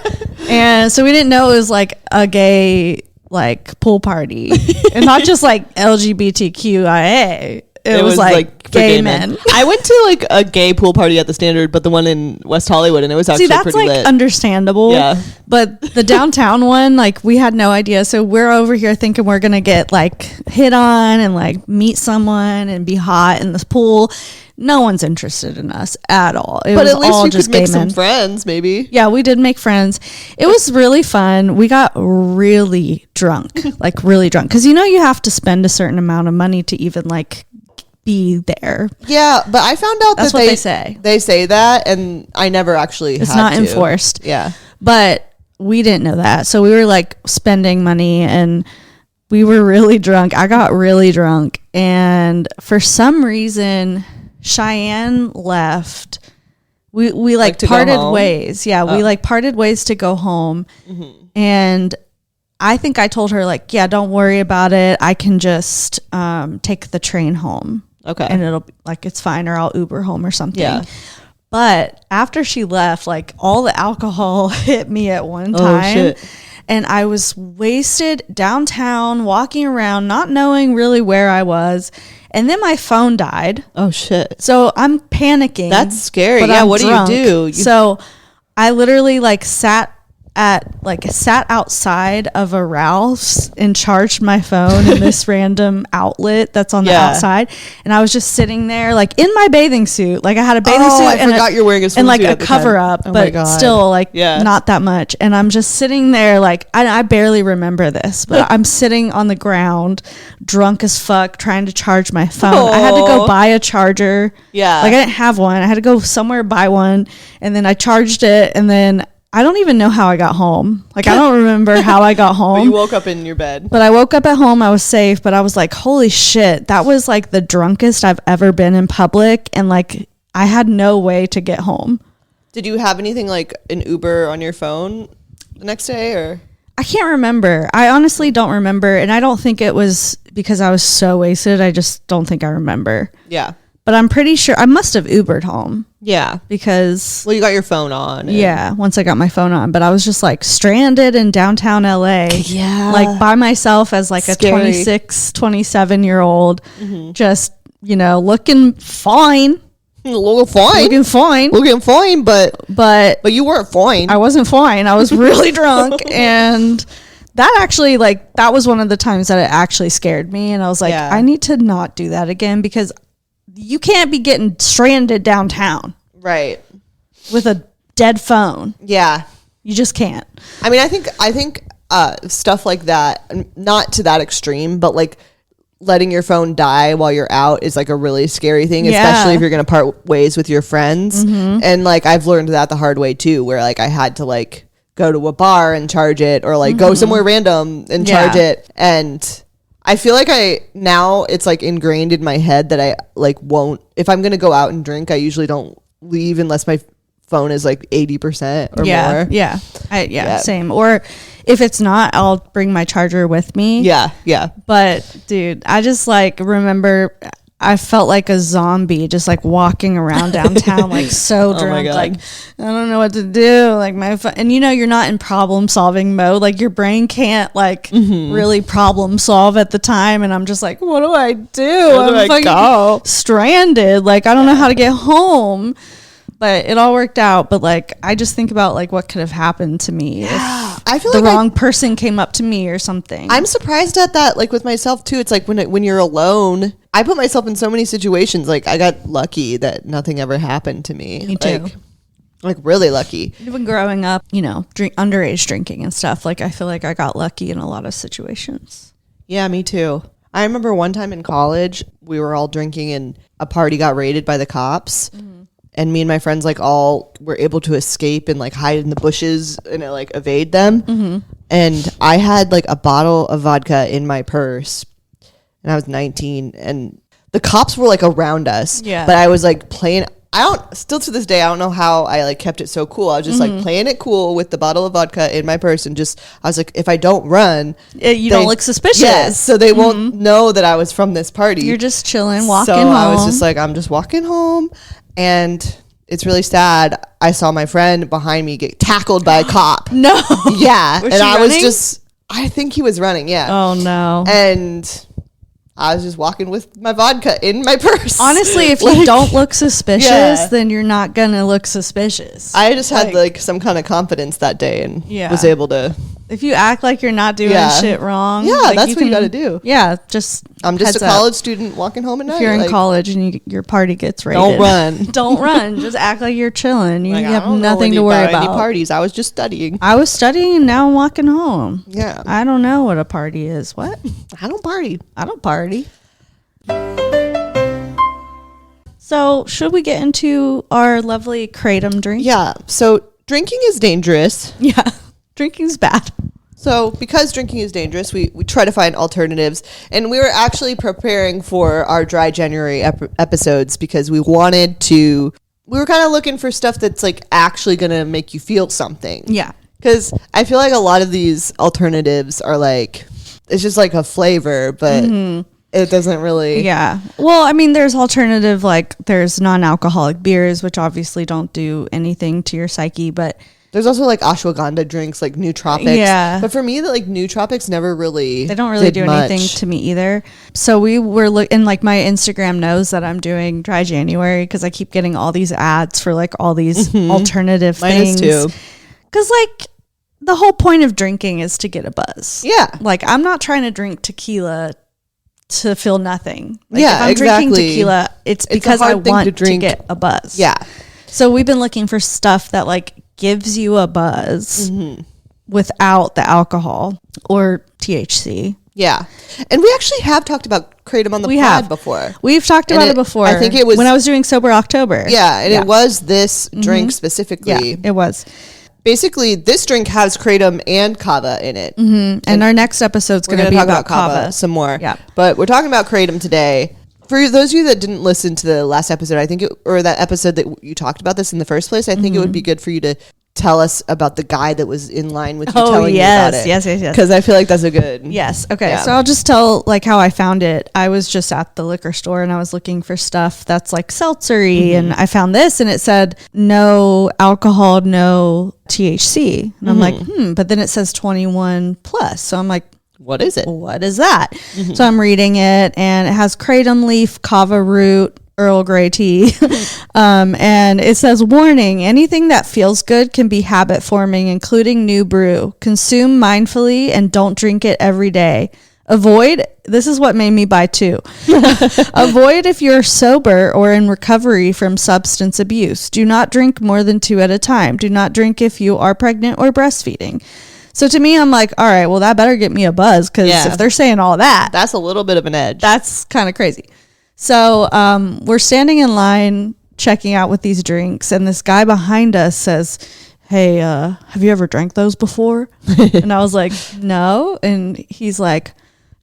And so we didn't know it was like a gay like pool party, and not just like LGBTQIA. It was like gay men. I went to like a gay pool party at the Standard, but the one in West Hollywood, and it was actually that's pretty like lit. Understandable. Yeah. But the downtown one, like we had no idea. So we're over here thinking we're gonna get like hit on and like meet someone and be hot in this pool. No one's interested in us at all. But at least you could make some friends, maybe. Yeah, we did make friends. It was really fun. We got really drunk, like really drunk. Because you have to spend a certain amount of money to even like be there. Yeah, but I found out that's what they say. They say that, and I never actually It's not enforced. Yeah. But we didn't know that. So we were like spending money, and we were really drunk. I got really drunk. And for some reason, Cheyenne left. We like parted ways. Yeah, we like parted ways to go home. Mm-hmm. And I think I told her like, yeah, don't worry about it. I can just take the train home. Okay. And it'll be like, it's fine, or I'll Uber home or something. Yeah. But after she left, like all the alcohol hit me at one time. Oh, shit. And I was wasted downtown, walking around, not knowing really where I was. And then my phone died. Oh, shit. So I'm panicking. That's scary. Yeah, what do you do? So I literally like sat outside of a Ralph's and charged my phone in this random outlet that's on the outside, and I was just sitting there like in my bathing suit. Like I had a bathing suit I forgot you're wearing a swimsuit and like a cover up, but still like not that much. And I'm just sitting there like I barely remember this, but I'm sitting on the ground, drunk as fuck, trying to charge my phone. I had to go buy a charger. Yeah, like I didn't have one. I had to go somewhere buy one, and then I charged it, and then I don't even know how I got home. Like, I don't remember how I got home. But you woke up in your bed. But I woke up at home. I was safe. But I was like, holy shit. That was like the drunkest I've ever been in public. And like, I had no way to get home. Did you have anything like an Uber on your phone the next day, or? I can't remember. I honestly don't remember. And I don't think it was because I was so wasted. I just don't think I remember. Yeah. But I'm pretty sure I must have Ubered home. Yeah. Because... well, you got your phone on. Yeah, once I got my phone on. But I was just like stranded in downtown LA. Yeah. Like by myself as like scary. A 26, 27-year-old. Mm-hmm. Just, looking fine. Looking fine, but you weren't fine. I wasn't fine. I was really drunk. And that actually, like, that was one of the times that it actually scared me. And I was like, I need to not do that again, because you can't be getting stranded downtown. Right. With a dead phone. Yeah. You just can't. I mean, I think stuff like that, not to that extreme, but like letting your phone die while you're out is like a really scary thing, especially if you're going to part ways with your friends. Mm-hmm. And like, I've learned that the hard way too, where like I had to like go to a bar and charge it, or like go somewhere random and charge it. And I feel like now it's like ingrained in my head that I like won't, if I'm going to go out and drink, I usually don't leave unless my phone is like 80% or more. Yeah, same. Or if it's not, I'll bring my charger with me. Yeah. But dude, I just like remember I felt like a zombie just like walking around downtown like so drunk. Like I don't know what to do. Like and you're not in problem solving mode. Like your brain can't like really problem solve at the time. And I'm just like, what do I do? I'm fucking stranded. Like I don't know how to get home. but it all worked out. But like, I just think about like what could have happened to me if I feel the like wrong person came up to me or something. I'm surprised at that. Like with myself too. It's like when you're alone, I put myself in so many situations. Like I got lucky that nothing ever happened to me. Me too. Like really lucky. Even growing up, you know, underage drinking and stuff. Like I feel like I got lucky in a lot of situations. Yeah, me too. I remember one time in college, we were all drinking and a party got raided by the cops. And me and my friends like all were able to escape and like hide in the bushes and like evade them. And I had like a bottle of vodka in my purse and I was 19 and the cops were like around us. Yeah. But I was like playing, still to this day, I don't know how I like kept it so cool. I was just like playing it cool with the bottle of vodka in my purse and I was like, if I don't run, you don't look suspicious. Yes, so they won't know that I was from this party. You're just chilling, walking home. So I was just like, I'm just walking home. And it's really sad. I saw my friend behind me get tackled by a cop. No. Yeah. Was and she I running? I think he was running. Yeah. Oh no. And I was just walking with my vodka in my purse. Honestly, if you don't look suspicious, then you're not going to look suspicious. I just had like some kind of confidence that day and was able to. If you act like you're not doing shit wrong. Yeah, like that's what you got to do. Yeah, I'm just a college student walking home at night. If you're in college and your party gets raided. Don't run. Don't run. Just act like you're chilling. You have nothing to worry worry about. Any parties. I was just studying. I was studying and now I'm walking home. Yeah. I don't know what a party is. What? I don't party. I don't party. So, should we get into our lovely Kratom drink? Yeah. So, drinking is dangerous. Yeah. Drinking's bad. So, because drinking is dangerous, we try to find alternatives. And we were actually preparing for our dry January episodes because we were kind of looking for stuff that's like actually going to make you feel something. Yeah. Because I feel like a lot of these alternatives are like, it's just like a flavor, but it doesn't really. Yeah. Well, I mean, there's alternative, like there's non-alcoholic beers, which obviously don't do anything to your psyche, but there's also like ashwagandha drinks, like nootropics. Yeah. But for me, like nootropics never really. They don't really do anything to me either. So we were and like my Instagram knows that I'm doing dry January because I keep getting all these ads for like all these alternative things. Mine is too. Because like the whole point of drinking is to get a buzz. Yeah. Like I'm not trying to drink tequila to feel nothing. Like yeah, if I'm drinking tequila, it's because I want to get a buzz. Yeah. So we've been looking for stuff that like gives you a buzz without the alcohol or THC. Yeah. And we actually have talked about Kratom on the pod before. We've talked about it before. I think it was when I was doing Sober October. Yeah. And it was this drink specifically. Yeah, it was. Basically, this drink has Kratom and kava in it. And our next episode's going to be about kava some more. Yeah. But we're talking about Kratom today. For those of you that didn't listen to the last episode, or that episode that you talked about this in the first place, I think it would be good for you to tell us about the guy that was in line with you telling you about it. Yes. Because I feel like that's a good. Yes. Okay. So I'll just tell like how I found it. I was just at the liquor store and I was looking for stuff that's like seltzery, and I found this and it said no alcohol, no THC, and I'm like, but then it says 21 plus. So I'm like, what is it? What is that? So I'm reading it, and it has kratom leaf, kava root, Earl Grey tea. And it says, warning, anything that feels good can be habit forming, including new brew. Consume mindfully and don't drink it every day. Avoid, this is what made me buy two. Avoid if you're sober or in recovery from substance abuse. Do not drink more than 2 at a time. Do not drink if you are pregnant or breastfeeding. So to me, I'm like, all right, well, that better get me a buzz, because if they're saying all that, that's a little bit of an edge. That's kind of crazy. So we're standing in line checking out with these drinks, and this guy behind us says, hey, have you ever drank those before? And I was like, no. And he's like,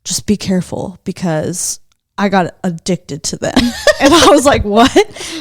just be careful, because I got addicted to them. And I was like, what?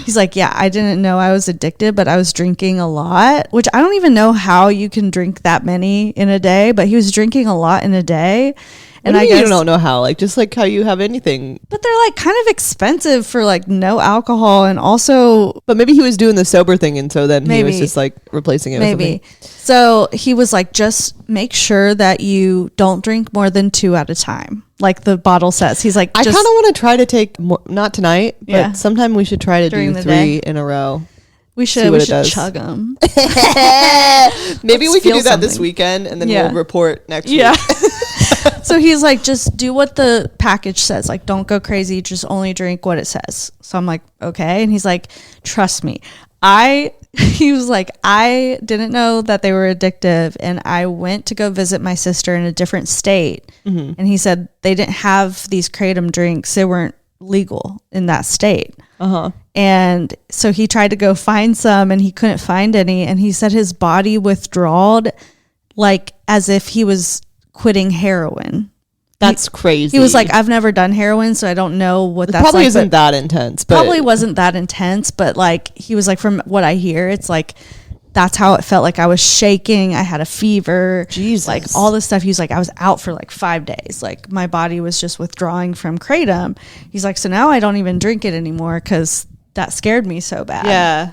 He's like, yeah, I didn't know I was addicted, but I was drinking a lot, which I don't even know how you can drink that many in a day, but he was drinking a lot in a day. And I guess you don't know how, like, just like how you have anything. But they're like kind of expensive for like no alcohol, and also. But maybe he was doing the sober thing, and so then he was just like replacing it with something. So he was like, just make sure that you don't drink more than 2 at a time, like the bottle says. He's like, I kind of want to try to take more, not tonight, but sometime we should try to During do 3 in a row. We should chug them. Maybe we can do that this something. weekend, and then we'll report next week. So he's like, just do what the package says. Like, don't go crazy. Just only drink what it says. So I'm like, okay. And he's like, trust me. He was like, I didn't know that they were addictive, and I went to go visit my sister in a different state, and he said they didn't have these Kratom drinks. They weren't legal in that state. And so he tried to go find some, and he couldn't find any, and he said his body withdrawed like as if he was quitting heroin. That's crazy. He was like, I've never done heroin, so I don't know what that's probably like. Isn't that intense. But probably wasn't that intense, but like he was like, from what I hear, it's like that's how it felt. Like I was shaking, I had a fever, Jesus, like all this stuff. He was like, I was out for like 5 days. Like my body was just withdrawing from Kratom. He's like, so now I don't even drink it anymore because that scared me so bad. Yeah.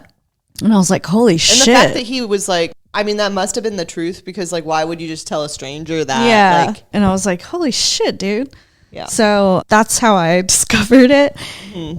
And I was like, holy shit. And the fact that he was like, I mean, that must have been the truth, because like, why would you just tell a stranger that? Yeah. Like, and I was like, holy shit, dude. Yeah. So that's how I discovered it.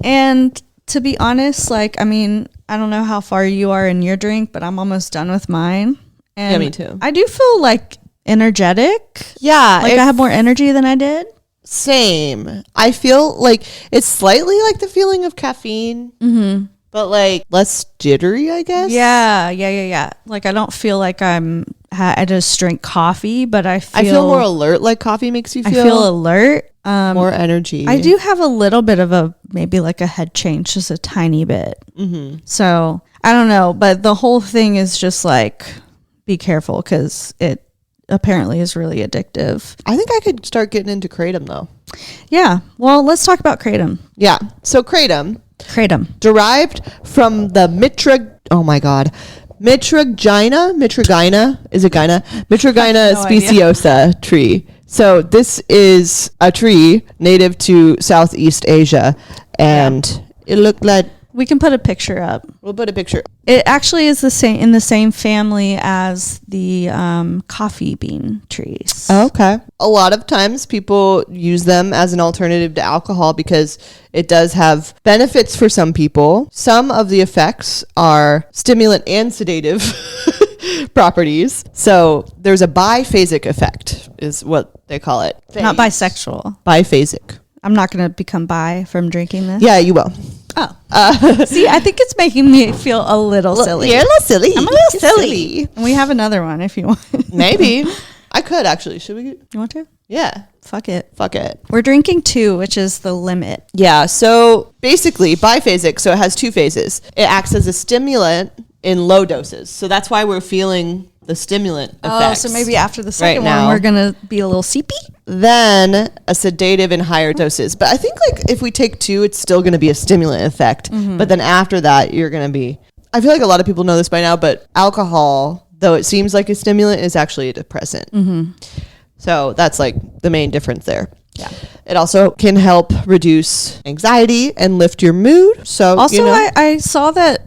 And to be honest, like, I mean, I don't know how far you are in your drink, but I'm almost done with mine. And yeah, me too. I do feel like energetic. Yeah. Like I have more energy than I did. Same. I feel like it's slightly like the feeling of caffeine, but like less jittery, I guess. Yeah. Like I don't feel like I just drink coffee, but I feel more alert, like coffee makes you feel. I feel alert. More energy. I do have a little bit of maybe like a head change, just a tiny bit. So I don't know, but the whole thing is just like, be careful because it apparently is really addictive. I think I could start getting into Kratom though. Yeah. Well, let's talk about Kratom. Yeah. So Kratom, derived from the Mitragina speciosa tree. So this is a tree native to Southeast Asia, and it looked like, we can put a picture up. We'll put a picture. It actually is in the same family as the coffee bean trees. Okay. A lot of times people use them as an alternative to alcohol because it does have benefits for some people. Some of the effects are stimulant and sedative properties. So there's a biphasic effect is what they call it. Not bisexual. Biphasic. I'm not going to become bi from drinking this. Yeah, you will. Oh. See, I think it's making me feel a little silly. You're a little silly. I'm a little silly. And we have another one if you want. Maybe. I could actually. Should we? You want to? Yeah. Fuck it. We're drinking 2, which is the limit. Yeah. So basically biphasic. So it has 2 phases. It acts as a stimulant in low doses. So that's why we're feeling the stimulant effects. So maybe after the second one, we're going to be a little seepy? Then a sedative in higher doses. But I think like if we take 2, it's still going to be a stimulant effect. But then after that, you're going to be, I feel like a lot of people know this by now, but alcohol, though it seems like a stimulant, is actually a depressant. So that's like the main difference there. Yeah. It also can help reduce anxiety and lift your mood. So also, I saw that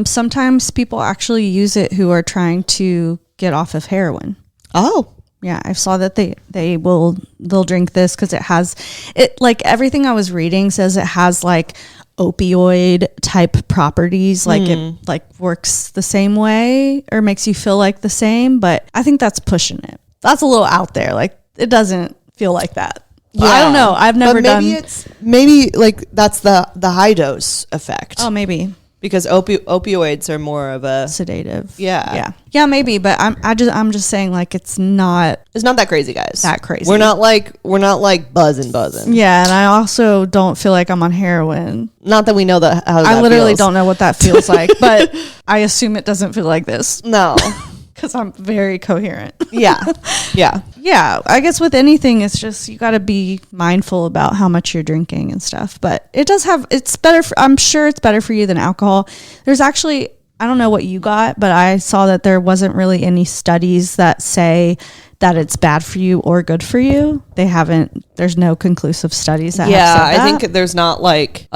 sometimes people actually use it who are trying to get off of heroin. Oh. Yeah, I saw that they'll drink this because it has it, like everything I was reading says it has like opioid type properties, like it like works the same way or makes you feel like the same, but I think that's pushing it. That's a little out there. Like it doesn't feel like that. Yeah. I don't know. I've never done. Maybe like that's the high dose effect. Oh, maybe. Because opioids are more of a sedative. Yeah. Yeah, maybe, but I'm just saying like it's not that crazy, guys. That crazy. We're not like buzzing. Yeah, and I also don't feel like I'm on heroin. Not that we know that how that I literally feels. Don't know what that feels like, but I assume it doesn't feel like this. No. Because I'm very coherent. Yeah. I guess with anything, it's just you got to be mindful about how much you're drinking and stuff. But it's better. I'm sure it's better for you than alcohol. There's actually, I don't know what you got, but I saw that there wasn't really any studies that say that it's bad for you or good for you. There's no conclusive studies that have said that. I think there's not like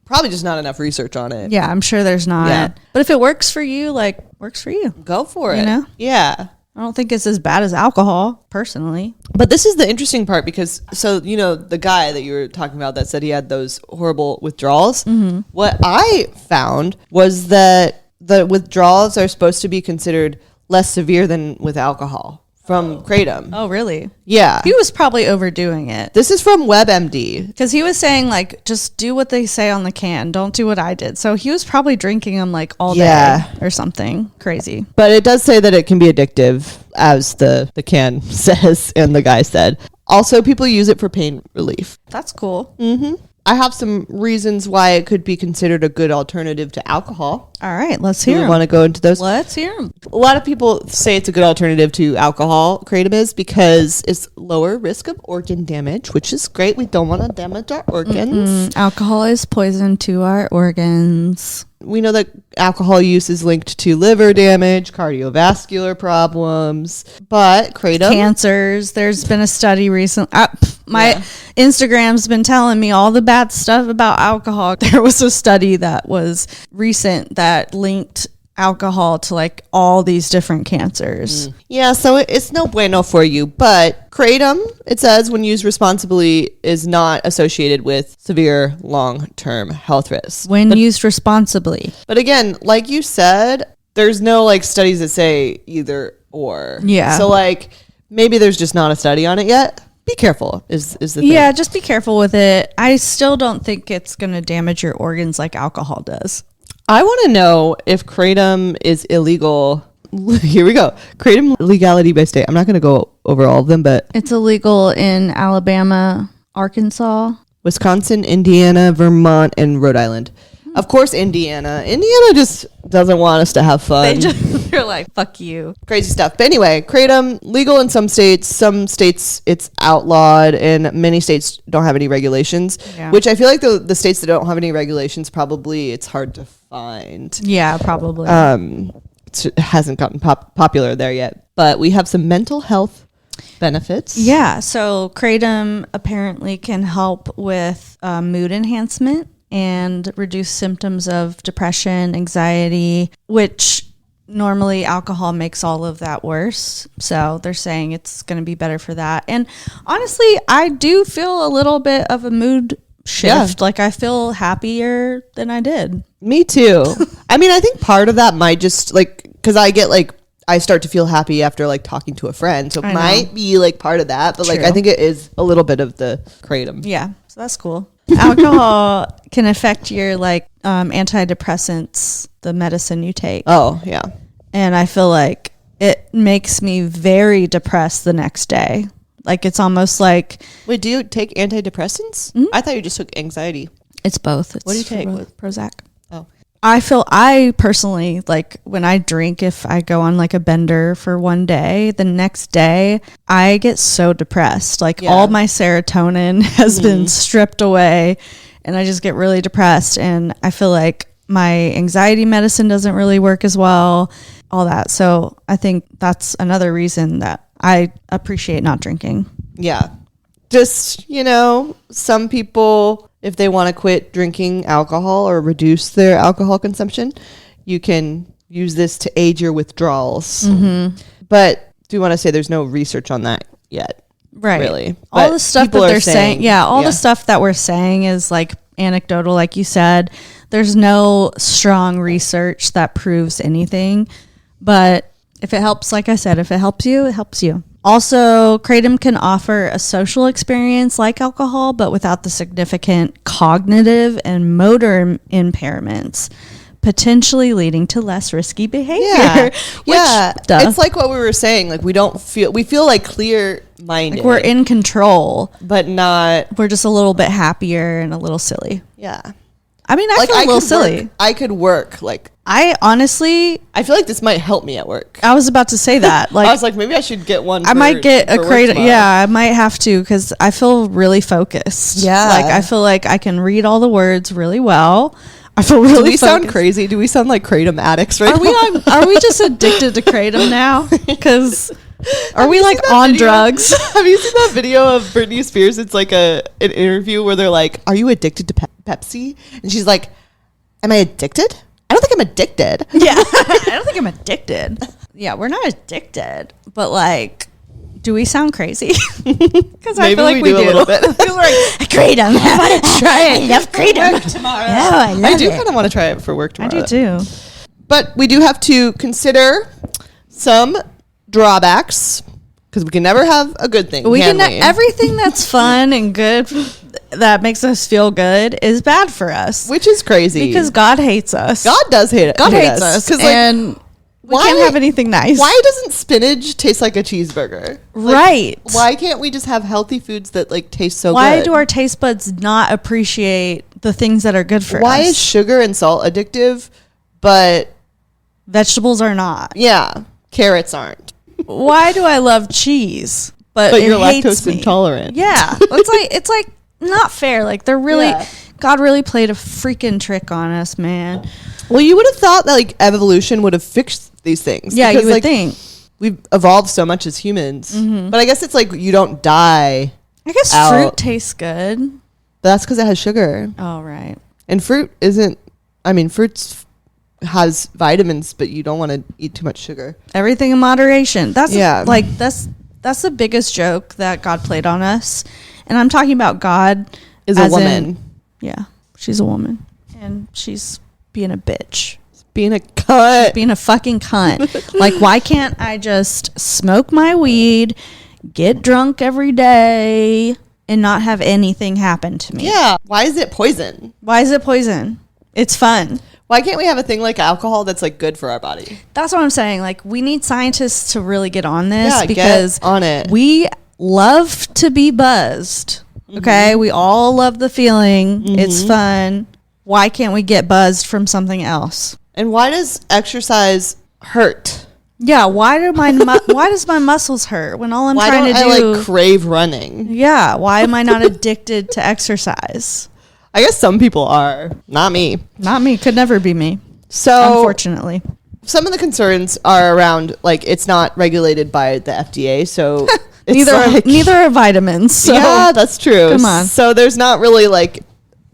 probably just not enough research on it. Yeah, I'm sure there's not. Yeah. But if it works for you, works for you. Go for it. You know? Yeah. I don't think it's as bad as alcohol, personally. But this is the interesting part because, the guy that you were talking about that said he had those horrible withdrawals, what I found was that the withdrawals are supposed to be considered less severe than with alcohol from Kratom. Oh, really? Yeah. He was probably overdoing it. This is from WebMD. Because he was saying, like, just do what they say on the can. Don't do what I did. So he was probably drinking them, like, all day or something crazy. But it does say that it can be addictive, as the can says and the guy said. Also, people use it for pain relief. That's cool. Mm-hmm. I have some reasons why it could be considered a good alternative to alcohol. All right, let's hear Do you them. want to go into those? Let's hear them. A lot of people say it's a good alternative to alcohol, Kratom is, because it's lower risk of organ damage, which is great. We don't want to damage our organs. Alcohol is poison to our organs. We know that alcohol use is linked to liver damage, cardiovascular problems, but Kratom... Cancers. There's been a study recently. My Instagram's been telling me all the bad stuff about alcohol. There was a study that was recent that linked alcohol to like all these different cancers. Yeah, so it's no bueno for you, but Kratom, it says, when used responsibly, is not associated with severe long-term health risks. When used responsibly. But again, like you said, there's no like studies that say either or. Yeah. So like maybe there's just not a study on it yet. Be careful is the thing. Yeah, just be careful with it. I still don't think it's going to damage your organs like alcohol does. I want to know if Kratom is illegal. Here we go. Kratom legality by state. I'm not going to go over all of them, but It's illegal in Alabama, Arkansas. Wisconsin, Indiana, Vermont, and Rhode Island. Of course, Indiana. Indiana just doesn't want us to have fun. They're like, fuck you. Crazy stuff. But anyway, Kratom, legal in some states. Some states it's outlawed, and many states don't have any regulations. Yeah. Which I feel like the states that don't have any regulations, probably it's hard to find. Yeah, probably. It hasn't gotten popular there yet. But we have some mental health benefits. Yeah, so Kratom apparently can help with mood enhancement and reduce symptoms of depression, anxiety, which normally alcohol makes all of that worse. So they're saying it's going to be better for that. And honestly, I do feel a little bit of a mood shift. Yeah. Like I feel happier than I did. Me too. I mean, I think part of that might just like, because I get like, I start to feel happy after like talking to a friend. So it might be like part of that. But like, I think it is a little bit of the Kratom. Yeah, so that's cool. Alcohol can affect your like antidepressants, the medicine you take. Oh, yeah. And I feel like it makes me very depressed the next day. Like it's almost like... Wait, do you take antidepressants? I thought you just took anxiety. It's both. It's What do you take? Prozac. Oh. I personally, like when I drink, if I go on like a bender for one day, the next day I get so depressed. Like all my serotonin has been stripped away and I just get really depressed. And I feel like my anxiety medicine doesn't really work as well, all that. So I think that's another reason that I appreciate not drinking. Yeah. Just, some people, if they want to quit drinking alcohol or reduce their alcohol consumption, you can use this to aid your withdrawals. But do you want to say there's no research on that yet? Right. Really. All But the stuff that people are they're saying, the stuff that we're saying is like anecdotal, like you said. There's no strong research that proves anything. But if it helps, like I said, if it helps you, it helps you. Also, Kratom can offer a social experience like alcohol, but without the significant cognitive and motor impairments, potentially leading to less risky behavior. Yeah. It's like what we were saying. Like we feel like clear-minded. Like we're in control, but not. We're just a little bit happier and a little silly. Yeah. I mean, I feel a little silly. I could work I honestly, I feel like this might help me at work. I was about to say that. Like, I was like, maybe I should get one. I might get a Kratom. Yeah, I might have to because I feel really focused. Yeah. Like I feel like I can read all the words really well. I feel really. Do we sound focused. crazy? Do we sound like Kratom addicts right now? Are we just addicted to Kratom now? Because are we like on drugs? Have you seen that video of Britney Spears? It's like an interview where they're like, "Are you addicted to Pepsi?" And she's like, "Am I addicted? I don't think I'm addicted." Yeah, I don't think I'm addicted. Yeah, we're not addicted, but like, do we sound crazy? Because I feel like we do a little bit. We're like, Kratom, I want to try it. I love Kratom tomorrow. Yeah, I love I do it. kind of want to try it for work tomorrow. I do too. But we do have to consider some drawbacks because we can never have a good thing. Everything that's fun and good that makes us feel good is bad for us, which is crazy because God hates us. God does hate it. God hates us, and we can't have anything nice. Why doesn't spinach taste like a cheeseburger? Right. Why can't we just have healthy foods that like taste so good? Why do our taste buds not appreciate the things that are good for us? Why is sugar and salt addictive, but vegetables are not? Yeah, carrots aren't. Why do I love cheese, but you're lactose intolerant? Yeah, it's like not fair. Like God really played a freaking trick on us, man. Well, you would have thought that like evolution would have fixed these things. Yeah, because, you would think. We've evolved so much as humans. Mm-hmm. But I guess it's like you don't die. I guess fruit tastes good. But that's because it has sugar. Oh, right. And fruit has vitamins, but you don't want to eat too much sugar. Everything in moderation. That's the biggest joke that God played on us. And I'm talking about God is a woman. Yeah, she's a woman. And she's being a bitch. Being a cunt. Being a fucking cunt. Like, why can't I just smoke my weed, get drunk every day, and not have anything happen to me? Yeah. Why is it poison? Why is it poison? It's fun. Why can't we have a thing like alcohol that's like good for our body? That's what I'm saying. Like, we need scientists to really get on this, because get on it. We love to be buzzed. Okay, mm-hmm. We all love the feeling. Mm-hmm. It's fun. Why can't we get buzzed from something else? And why does exercise hurt? Yeah, why does my muscles hurt when all I'm trying to do? Why don't I like crave running? Yeah, why am I not addicted to exercise? I guess some people are. Not me. Not me. Could never be me. So, unfortunately, some of the concerns are around like it's not regulated by the FDA, so neither are vitamins. So. Yeah, that's true. Come on. So there's not really like,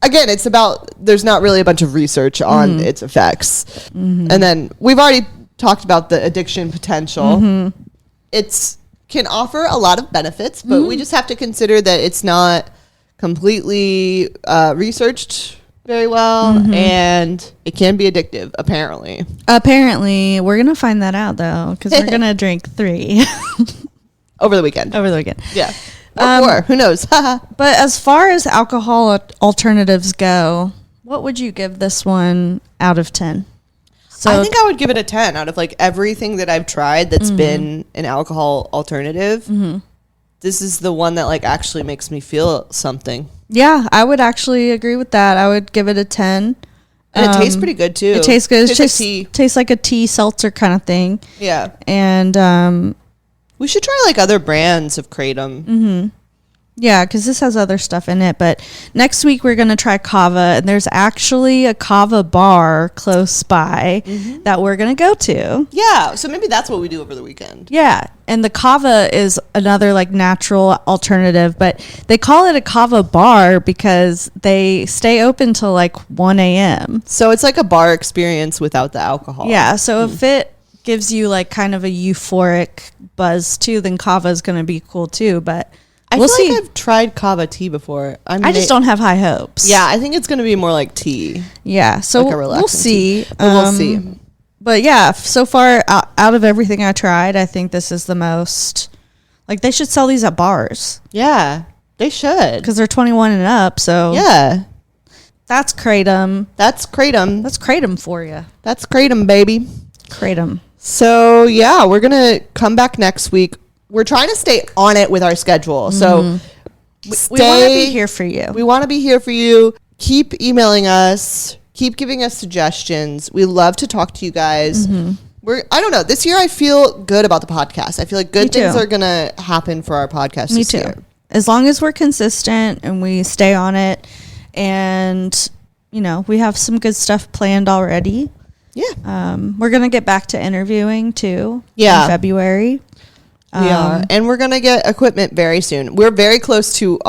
again, there's not really a bunch of research on its effects. Mm-hmm. And then we've already talked about the addiction potential. Mm-hmm. It's can offer a lot of benefits, but we just have to consider that it's not completely researched very well, and it can be addictive, apparently. We're gonna find that out though, because we're gonna drink 3 over the weekend. Yeah, or 4. Who knows? But as far as alcohol alternatives go, what would you give this one out of 10? So I think I would give it a 10 out of like everything that I've tried that's been an alcohol alternative. Mm-hmm. This is the one that like actually makes me feel something. Yeah, I would actually agree with that. I would give it a 10. And it tastes pretty good too. It tastes good. It tastes like a tea seltzer kind of thing. Yeah. And we should try like other brands of Kratom. Mm-hmm. Yeah, because this has other stuff in it. But next week we're going to try kava. And there's actually a kava bar close by that we're going to go to. Yeah, so maybe that's what we do over the weekend. Yeah, and the kava is another like natural alternative. But they call it a kava bar because they stay open till like 1 a.m. So it's like a bar experience without the alcohol. Yeah, so if it gives you like kind of a euphoric buzz too, then kava is going to be cool too. But we'll see. Like I've tried kava tea before. I just don't have high hopes. Yeah, I think it's going to be more like tea. Yeah, so like we'll see. We'll see. But yeah, so far out of everything I tried, I think this is the most. Like they should sell these at bars. Yeah, they should because they're 21 and up. So yeah, that's Kratom. That's Kratom for you. That's Kratom, baby. Kratom. So yeah, we're gonna come back next week. We're trying to stay on it with our schedule. So we want to be here for you. We want to be here for you. Keep emailing us. Keep giving us suggestions. We love to talk to you guys. I don't know. This year I feel good about the podcast. I feel like good things are going to happen for our podcast this year. As long as we're consistent and we stay on it and, you know, we have some good stuff planned already. Yeah. We're going to get back to interviewing too in February. We are. And we're going to get equipment very soon. We're very close to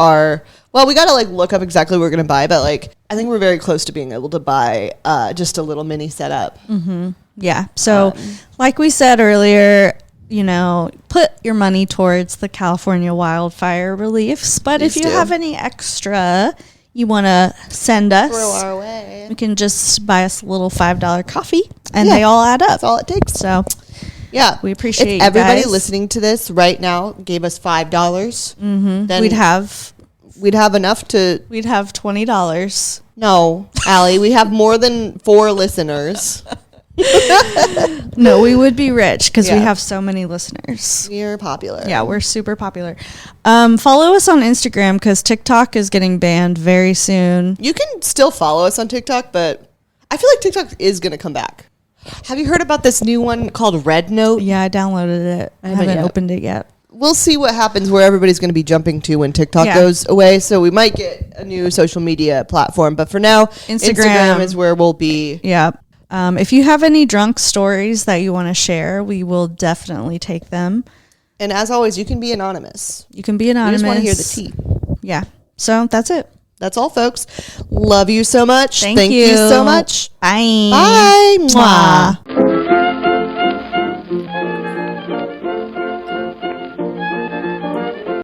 we got to like look up exactly what we're going to buy, but like I think we're very close to being able to buy just a little mini setup. Mm-hmm. Yeah. So like we said earlier, you know, put your money towards the California wildfire reliefs. But if you have any extra, you want to send us, throw our way. you can just buy us a little $5 coffee, and they all add up. That's all it takes. So, yeah, we appreciate if everybody guys. listening to this right now gave us $5. Then We'd have enough to. We'd have $20. No, Allie, we have more than 4 listeners. No, we would be rich because we Yeah. have so many listeners. We're popular. Yeah, we're super popular. Follow us on Instagram because TikTok is getting banned very soon. You can still follow us on TikTok, but I feel like TikTok is going to come back. Have you heard about this new one called Red Note? Yeah, I downloaded it. I haven't yet. opened it yet. We'll see what happens where everybody's going to be jumping to when TikTok goes away. So we might get a new social media platform. But for now, Instagram is where we'll be. Yeah. If you have any drunk stories that you want to share, we will definitely take them. And as always, you can be anonymous. You can be anonymous. We just want to hear the tea. Yeah. So that's it. That's all, folks. Love you so much. Thank you so much. Bye. Bye. Mwah.